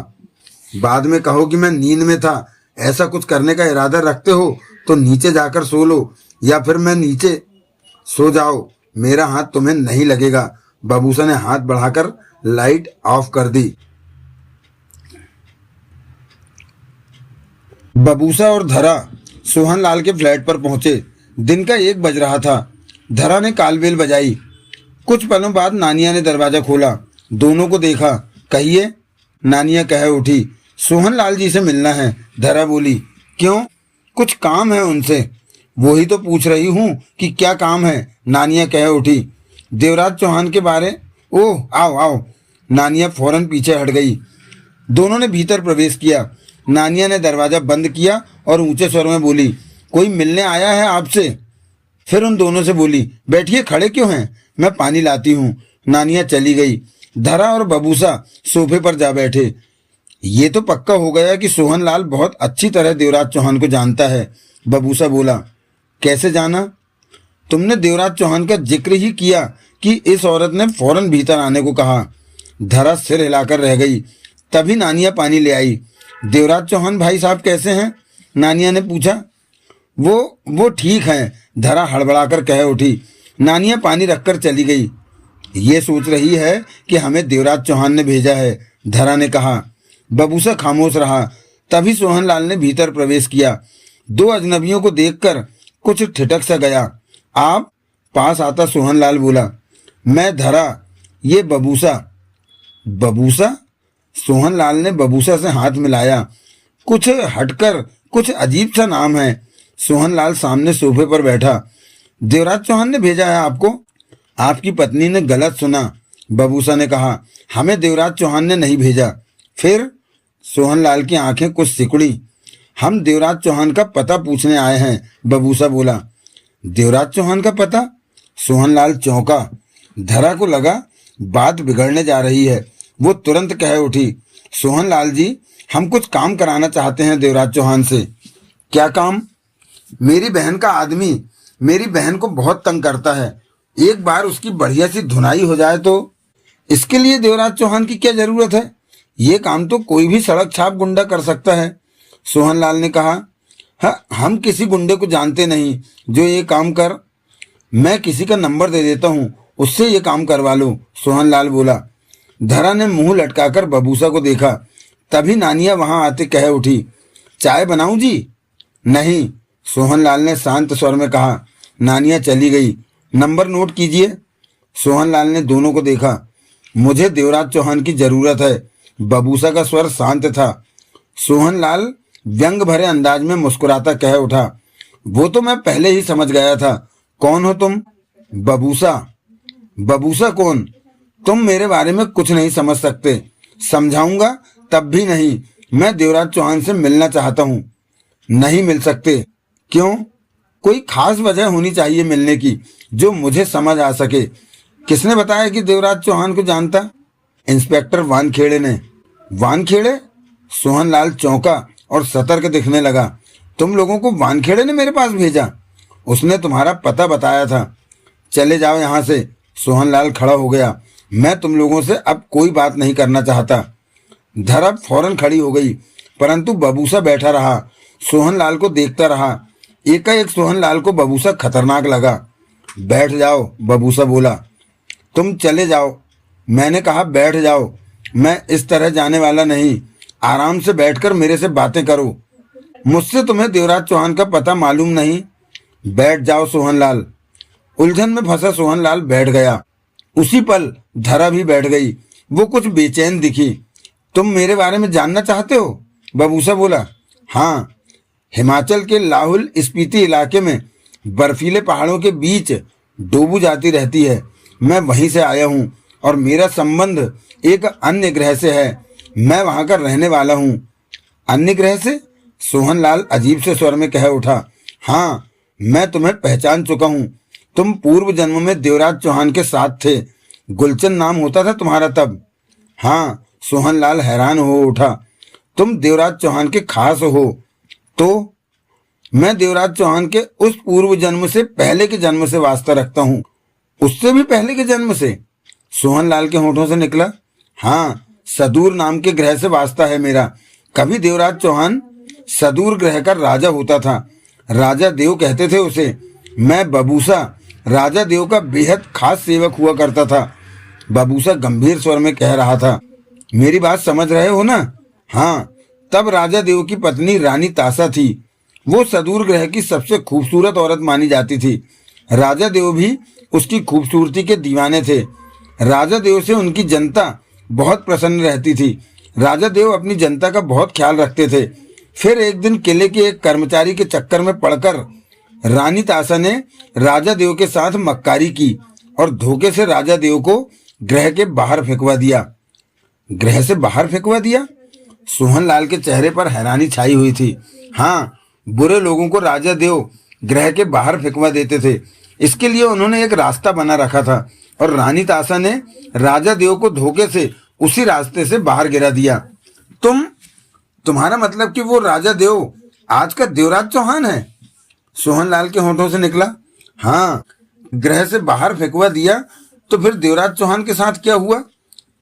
बाद में कहो कि मैं नींद में था। ऐसा कुछ करने का इरादा रखते हो तो नीचे जाकर सो लो, या फिर मैं नीचे सो जाओ। मेरा हाथ तुम्हें नहीं लगेगा। बबूसा ने हाथ बढ़ाकर लाइट ऑफ कर दी। बबूसा और धरा सोहनलाल के फ्लैट पर पहुंचे। दिन का 1 बज रहा था। धरा ने कालबेल बजाई। कुछ पलों बाद नानिया ने दरवाजा खोला। दोनों को देखा। कहिए, नानिया कह उठी। सोहनलाल जी से मिलना है, धरा बोली। क्यों? कुछ काम है उनसे। वही तो पूछ रही हूँ कि क्या काम है, नानिया कह उठी। देवराज चौहान के बारे। ओह, आओ आओ। नानिया फौरन पीछे हट गई। दोनों ने भीतर प्रवेश किया। नानिया ने दरवाजा बंद किया और ऊंचे स्वर में बोली, कोई मिलने आया है आपसे? फिर उन दोनों से बोली, बैठिए, खड़े क्यों हैं, मैं पानी लाती हूँ। नानिया चली गई। धरा और बबूसा सोफे पर जा बैठे। ये तो पक्का हो गया कि सोहनलाल बहुत अच्छी तरह देवराज चौहान को जानता है, बबूसा बोला। कैसे जाना? तुमने देवराज चौहान का जिक्र ही किया कि इस औरत ने फौरन भीतर आने को कहा। धरा सिर हिलाकर रह गई। तभी नानिया पानी ले आई। देवराज चौहान भाई साहब कैसे हैं? नानिया ने पूछा। वो ठीक हैं, धरा हड़बड़ाकर कह उठी। नानिया पानी रखकर चली गई। ये सोच रही है कि हमें देवराज चौहान ने भेजा है, धरा ने कहा। बबूसा खामोश रहा। तभी सोहनलाल ने भीतर प्रवेश किया। 2 अजनबियों को देखकर कुछ ठिठक सा गया। आप? पास आता सोहनलाल बोला। मैं धरा, ये बबूसा। बबूसा? सोहनलाल ने बबूसा से हाथ मिलाया। कुछ हटकर, कुछ अजीब सा नाम है। सोहनलाल सामने सोफे पर बैठा। देवराज चौहान ने भेजा है आपको? आपकी पत्नी ने गलत सुना, बबूसा ने कहा। हमें देवराज चौहान ने नहीं भेजा। फिर? सोहनलाल की आंखें कुछ सिकुड़ी। हम देवराज चौहान का पता पूछने आए हैं, बबूसा बोला। देवराज चौहान का पता? सोहनलाल चौंका। धरा को लगा बात बिगड़ने जा रही है। वो तुरंत कह उठी, सोहनलाल जी, हम कुछ काम कराना चाहते हैं देवराज चौहान से। क्या काम? मेरी बहन का आदमी मेरी बहन को बहुत तंग करता है। एक बार उसकी बढ़िया सी धुनाई हो जाए तो। इसके लिए देवराज चौहान की क्या जरूरत है? ये काम तो कोई भी सड़क छाप गुंडा कर सकता है, सोहनलाल ने कहा। हाँ, हम किसी गुंडे को जानते नहीं जो ये काम कर। मैं किसी का नंबर दे देता हूँ, उससे ये काम करवा लो, सोहनलाल बोला। धरा ने मुंह लटकाकर बबूसा को देखा। तभी नानिया वहां आते कह उठी, चाय बनाऊं जी? नहीं, सोहनलाल ने शांत स्वर में कहा। नानिया चली गई। नंबर नोट कीजिए। सोहनलाल ने दोनों को देखा। मुझे देवराज चौहान की जरूरत है। बबूसा का स्वर शांत था। सोहनलाल व्यंग भरे अंदाज में मुस्कुराता कह उठा, वो तो मैं पहले ही समझ गया था। कौन हो तुम? बबूसा। बबूसा कौन? तुम मेरे बारे में कुछ नहीं समझ सकते। समझाऊंगा तब भी नहीं। मैं देवराज चौहान से मिलना चाहता हूँ। नहीं मिल सकते। क्यों? कोई खास वजह होनी चाहिए मिलने की, जो मुझे समझ आ सके। किसने बताया कि देवराज चौहान को जानता? इंस्पेक्टर वानखेड़े ने। वानखेड़े? सोहनलाल चौंका और सतर्क दिखने लगा। तुम लोगों को वानखेड़े ने मेरे पास भेजा? उसने तुम्हारा पता बताया था। चले जाओ यहाँ से। सोहनलाल खड़ा हो गया। मैं तुम लोगों से अब कोई बात नहीं करना चाहता। धरा फौरन खड़ी हो गई, परंतु बबूसा बैठा रहा। सोहनलाल को देखता रहा। एकाएक सोहनलाल को बबूसा खतरनाक लगा। बैठ जाओ, बबूसा बोला। तुम चले जाओ। मैंने कहा बैठ जाओ। मैं इस तरह जाने वाला नहीं। आराम से बैठकर मेरे से बातें करो। मुझसे तुम्हें देवराज चौहान का पता मालूम नहीं। बैठ जाओ सोहनलाल। उलझन में फंसा सोहनलाल बैठ गया। उसी पल धरा भी बैठ गई। वो कुछ बेचैन दिखी। तुम मेरे बारे में जानना चाहते हो? बबूसा बोला। हाँ, हिमाचल के लाहुल स्पीति इलाके में बर्फीले पहाड़ों के बीच डोबू जाती रहती है। मैं वहीं से आया हूँ। और मेरा संबंध एक अन्य ग्रह से है। मैं वहां का रहने वाला हूँ। अन्य ग्रह से? सोहनलाल अजीब से स्वर में कह उठा। हाँ, मैं तुम्हें पहचान चुका हूँ। तुम पूर्व जन्म में देवराज चौहान के साथ थे। गुलचंद नाम होता था तुम्हारा तब। हाँ, सोहनलाल हैरान हो उठा। तुम देवराज चौहान के खास हो? तो मैं देवराज चौहान के उस पूर्व जन्म से पहले के जन्म से वास्ता रखता हूँ। उससे भी पहले के जन्म से? सोहनलाल के होठों से निकला। हाँ, सदूर नाम के ग्रह से वास्ता है मेरा। कभी देवराज चौहान सदूर ग्रह का राजा होता था। राजा देव कहते थे उसे। मैं बबूसा राजा देव का बेहद खास सेवक हुआ करता था। बबूसा गंभीर स्वर में कह रहा था। मेरी बात समझ रहे हो ना? हाँ, तब राजा देव की पत्नी रानी तासा थी। वो सदूर ग्रह की सबसे खूबसूरत औरत मानी जाती थी। राजा देव भी उसकी खूबसूरती के दीवाने थे। राजा देव से उनकी जनता बहुत प्रसन्न रहती थी। राजा देव अपनी जनता का बहुत ख्याल रखते थे। फिर एक दिन किले के एक कर्मचारी के चक्कर में पड़कर रानी तासा ने राजा देव के साथ मक्कारी की और धोखे से राजा देव को ग्रह के बाहर फेंकवा दिया। ग्रह से बाहर फेंकवा दिया? सोहनलाल के चेहरे पर हैरानी छाई हुई थी। हाँ, बुरे लोगों को राजा देव ग्रह के बाहर फेंकवा देते थे। इसके लिए उन्होंने एक रास्ता बना रखा था और रानी तासा ने राजा देव को धोखे से उसी रास्ते से बाहर गिरा दिया। तुम्हारा मतलब कि वो राजा देव आज का देवराज चौहान है? सोहनलाल के होठों से निकला। हाँ, ग्रह से बाहर फेंकवा दिया तो फिर देवराज चौहान के साथ क्या हुआ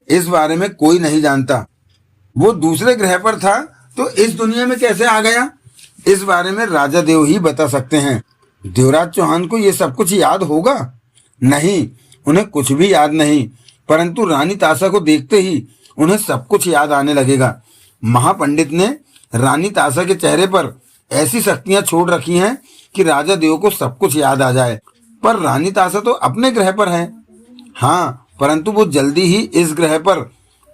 इस बारे में कोई नहीं जानता। वो दूसरे ग्रह पर था तो इस दुनिया में कैसे आ गया इस बारे में राजा देव ही बता सकते हैं। देवराज चौहान को ये सब कुछ याद होगा? नहीं, उन्हें कुछ भी याद नहीं, परंतु रानी तासा को देखते ही उन्हें सब कुछ याद आने लगेगा। महापंडित ने रानी तासा के चेहरे पर ऐसी शक्तियां छोड़ रखी हैं कि राजा देव को सब कुछ याद आ जाए। पर रानी तासा तो अपने ग्रह पर है। हाँ, परंतु वो जल्दी ही इस ग्रह पर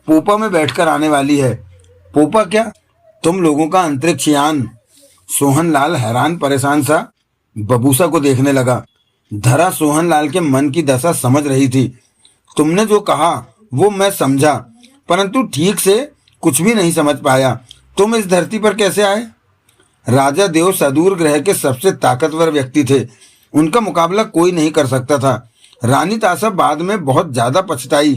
पोपा में बैठकर आने वाली है। पोपा क्या? तुम लोगों का अंतरिक्ष यान। सोहनलाल हैरान परेशान सा बबूसा को देखने लगा। धरा सोहनलाल के मन की दशा समझ रही थी। तुमने जो कहा वो मैं समझा, परंतु ठीक से कुछ भी नहीं समझ पाया। तुम इस धरती पर कैसे आए? राजा देव सदूर ग्रह के सबसे ताकतवर व्यक्ति थे। उनका मुकाबला कोई नहीं कर सकता था। रानी तासा बाद में बहुत ज्यादा पछताई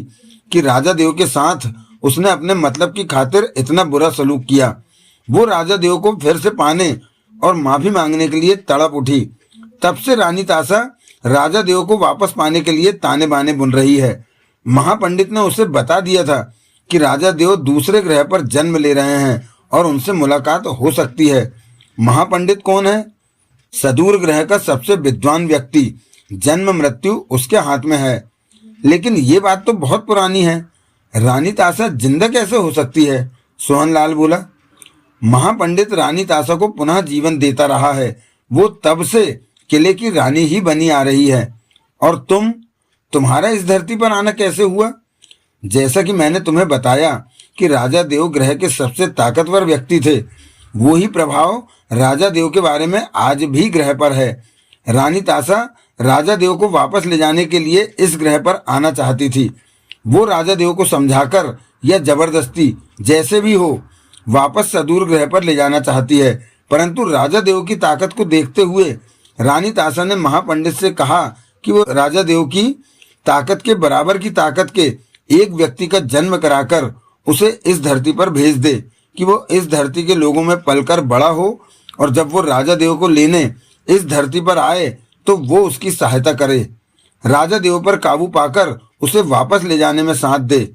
कि राजा देव के साथ उसने अपने मतलब की खातिर इतना बुरा सलूक किया। वो राजा देव को फिर से पाने और माफी मांगने के लिए तड़प उठी। तब से रानी तासा राजा देव को वापस पाने के लिए ताने बाने बुन रही है। महापंडित ने उसे बता दिया था कि राजा देव दूसरे ग्रह पर जन्म ले रहे हैं और उनसे मुलाकात हो सकती है। महापंडित कौन है? सदूर ग्रह का सबसे विद्वान व्यक्ति। जन्म मृत्यु उसके हाथ में है। लेकिन ये बात तो बहुत पुरानी है। रानी तासा जिंदा कैसे हो सकती है? सोहनलाल बोला। महापंडित रानी तासा को पुनः जीवन देता रहा है। वो तब से किले की रानी ही बनी आ रही है। और तुम्हारा इस धरती पर आना कैसे हुआ? जैसा कि मैंने तुम्हें बताया कि राजा देव ग्रह के सबसे ताकतवर व्यक्ति थे, वो ही प्रभाव राजा देव के बारे में आज भी ग्रह पर है। रानी तासा राजा देव को वापस ले जाने के लिए इस ग्रह पर आना चाहती थी। वो राजा देव को समझाकर या जबरदस्ती जैसे भी हो वापस सदूर ग्रह पर ले जाना चाहती है। परंतु राजा देव की ताकत को देखते हुए रानी तासा ने महापंडित से कहा कि वो राजा देव की ताकत के बराबर की ताकत के एक व्यक्ति का जन्म कराकर उसे इस धरती पर भेज दे कि वो इस धरती के लोगों में पलकर बड़ा हो और जब वो राजा देव को लेने इस धरती पर आए तो वो उसकी सहायता करे, राजा देव पर काबू पाकर उसे वापस ले जाने में साथ दे।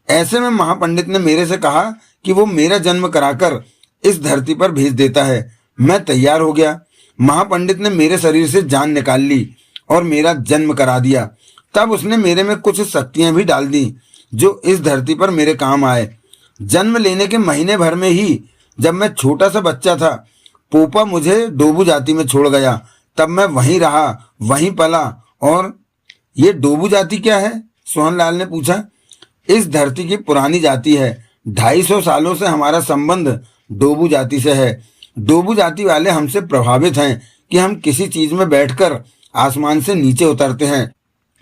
ऐसे में महापंडित ने मेरे से कहा कि वो मेरा जन्म कराकर इस धरती पर भेज देता है। मैं तैयार हो गया। महापंडित ने मेरे शरीर से जान निकाल ली और मेरा जन्म करा दिया। तब उसने मेरे में कुछ शक्तियां भी डाल दी जो इस धरती पर मेरे काम आए। जन्म लेने के महीने भर में ही जब मैं छोटा सा बच्चा था, पोपा मुझे डोबू जाति में छोड़ गया। तब मैं वहीं रहा, वहीं पला। और ये डोबू जाति क्या है? सोहनलाल ने पूछा। इस धरती की पुरानी जाति है। 250 सालों से हमारा संबंध डोबू जाति से है। डोबू जाति वाले हमसे प्रभावित हैं कि हम किसी चीज में बैठकर आसमान से नीचे उतरते हैं।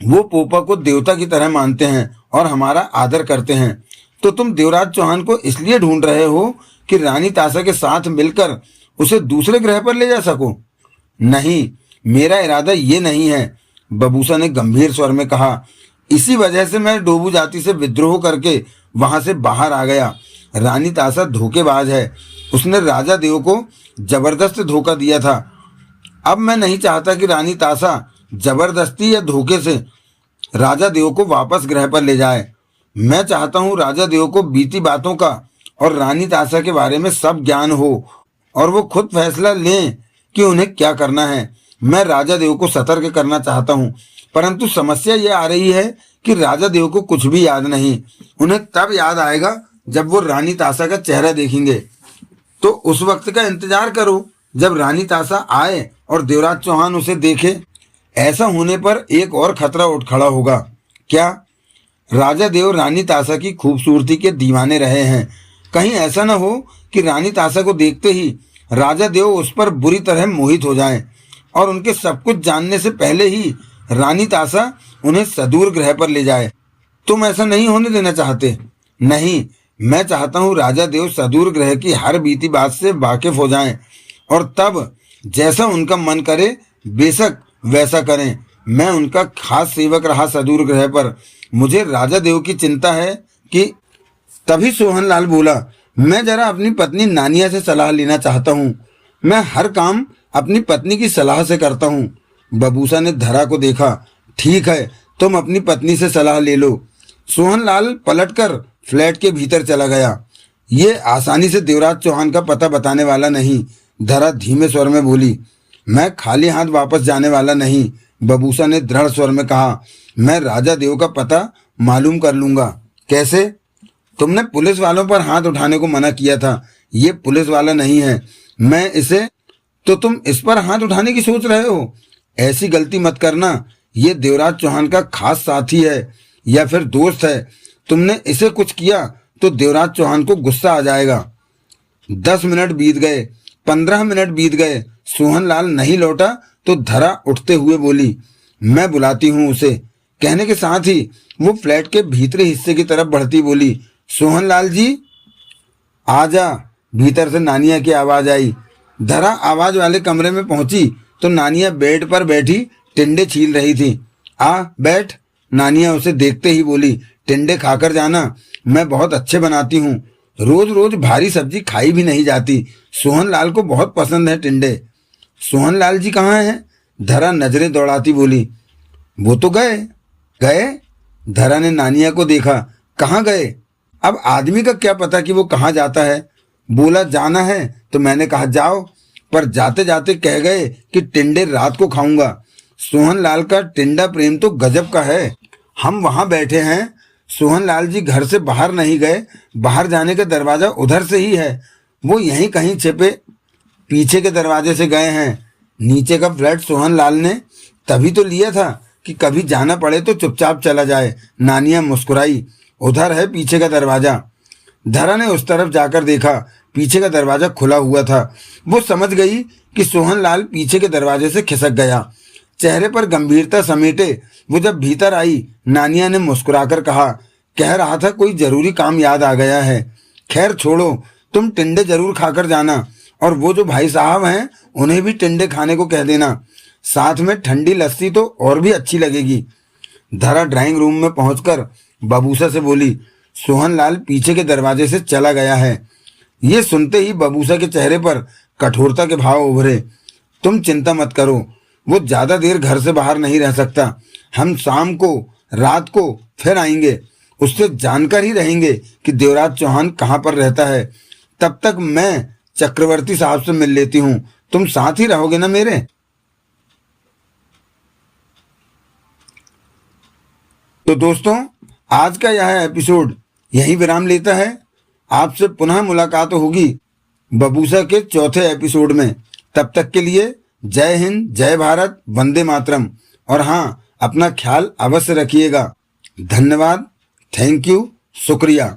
वो पोपा को देवता की तरह मानते हैं और हमारा आदर करते हैं। तो तुम देवराज चौहान को इसलिए ढूंढ रहे हो कि रानी तासा के साथ मिलकर उसे दूसरे ग्रह पर ले जा सको? नहीं, मेरा इरादा ये नहीं है, बबूसा ने गंभीर स्वर में कहा। इसी वजह से मैं डोबू जाति से विद्रोह करके वहां से बाहर आ गया। रानी तासा धोखेबाज है, उसने राजा देव को जबरदस्त धोखा दिया था। अब मैं नहीं चाहता कि रानी तासा जबरदस्ती या धोखे से राजा देव को वापस ग्रह पर ले जाए। मैं चाहता हूँ राजा देव को बीती बातों का और रानी तासा के बारे में सब ज्ञान हो और वो खुद फैसला लें कि उन्हें क्या करना है। मैं राजा देव को सतर्क करना चाहता हूँ, परंतु समस्या ये आ रही है कि राजा देव को कुछ भी याद नहीं। उन्हें तब याद आएगा जब वो रानी तासा का चेहरा देखेंगे। तो उस वक्त का इंतजार करो जब रानी तासा आए और देवराज चौहान उसे देखे। ऐसा होने पर एक और खतरा उठ खड़ा होगा। क्या? राजा देव रानी तासा की खूबसूरती के दीवाने रहे हैं। कहीं ऐसा न हो कि रानी तासा को देखते ही राजा देव उस पर बुरी तरह मोहित हो जाएं और उनके सब कुछ जानने से पहले ही रानी तासा उन्हें सदूर ग्रह पर ले जाए। तुम ऐसा नहीं होने देना चाहते? नहीं, मैं चाहता हूँ राजा देव सदूर ग्रह की हर बीती बात से वाकिफ हो जाएं और तब जैसा उनका मन करे बेशक वैसा करें। मैं उनका खास सेवक रहा सदूर ग्रह पर। मुझे राजा देव की चिंता है कि तभी सोहनलाल बोला, मैं जरा अपनी पत्नी नानिया से सलाह लेना चाहता हूँ। मैं हर काम अपनी पत्नी की सलाह से करता हूँ। बबूसा ने धरा को देखा। ठीक है, तुम अपनी पत्नी से सलाह ले लो। सोहनलाल पलटकर फ्लैट के भीतर चला गया। ये आसानी से देवराज चौहान का पता बताने वाला नहीं, धरा धीमे स्वर में बोली। मैं खाली हाथ वापस जाने वाला नहीं, बबूसा ने दृढ़ स्वर में कहा। मैं राजा देव का पता मालूम कर लूंगा। कैसे? तुमने पुलिस वालों पर हाथ उठाने को मना किया था। ये पुलिस वाला नहीं है, मैं इसे। तो तुम इस पर हाथ उठाने की सोच रहे हो? ऐसी गलती मत करना। ये देवराज चौहान का खास साथी है या फिर दोस्त है। तुमने इसे कुछ किया तो देवराज चौहान को गुस्सा आ जाएगा। 10 मिनट बीत गए, 15 मिनट बीत गए, सोहनलाल नहीं लौटा तो धरा उठते हुए बोली, मैं बुलाती हूँ उसे। कहने के साथ ही वो फ्लैट के भीतरी हिस्से की तरफ बढ़ती बोली, सोहनलाल जी आजा। भीतर से नानिया की आवाज आई। धरा आवाज वाले कमरे में पहुंची तो नानिया बेड पर बैठी टिंडे छील रही थी। आ बैठ। नानिया उसे देखते ही बोली, टिंडे खाकर जाना, मैं बहुत अच्छे बनाती हूँ। रोज रोज भारी सब्जी खाई भी नहीं जाती। सोहनलाल को बहुत पसंद है टिंडे। सोहनलाल जी कहाँ हैं? धरा नजरें दौड़ाती बोली, वो तो गए। गए? धरा ने नानिया को देखा। कहाँ गए? अब आदमी का क्या पता कि वो कहाँ जाता है। बोला जाना है तो मैंने कहा जाओ, पर जाते जाते कह गए कि टिंडे रात को खाऊंगा। सोहनलाल का टिंडा प्रेम तो गजब का है। हम वहां बैठे हैं, सोहनलाल जी घर से बाहर नहीं गए। बाहर जाने का दरवाजा उधर से ही है। वो यहीं कहीं छिपे पीछे के दरवाजे से गए हैं। नीचे का फ्लैट सोहनलाल ने तभी तो लिया था कि कभी जाना पड़े तो चुपचाप चला जाए। नानिया मुस्कुराई। उधर है पीछे का दरवाजा। धरा ने उस तरफ जाकर देखा। पीछे का दरवाजा खुला हुआ था। वो समझ गई कि सोहनलाल पीछे के दरवाजे से खिसक गया। चेहरे पर गंभीरता समेटे वो जब भीतर आई, नानिया ने मुस्कुराकर कहा, कह रहा था कोई जरूरी काम याद आ गया है। खैर छोड़ो, तुम टिंडे जरूर खाकर जाना और वो जो भाई साहब हैं उन्हें भी टिंडे खाने को कह देना। साथ में ठंडी लस्सी तो और भी अच्छी लगेगी। धरा ड्राइंग रूम में पहुंचकर बबूसा से बोली, सोहनलाल पीछे के दरवाजे से चला गया है। ये सुनते ही बबूसा के चेहरे पर कठोरता के भाव उभरे। तुम चिंता मत करो, वो ज्यादा देर घर से बाहर नहीं रह सकता। हम शाम को रात को फिर आएंगे, उससे जानकर ही रहेंगे कि देवराज चौहान कहाँ पर रहता है। तब तक मैं चक्रवर्ती साहब से मिल लेती हूँ। तुम साथ ही रहोगे ना मेरे? तो दोस्तों, आज का यह एपिसोड यहीं विराम लेता है। आपसे पुनः मुलाकात होगी बबूसा के चौथे एपिसोड में। तब तक के लिए जय हिंद, जय भारत, वंदे मातरम। और हाँ, अपना ख्याल अवश्य रखिएगा। धन्यवाद, थैंक यू, शुक्रिया।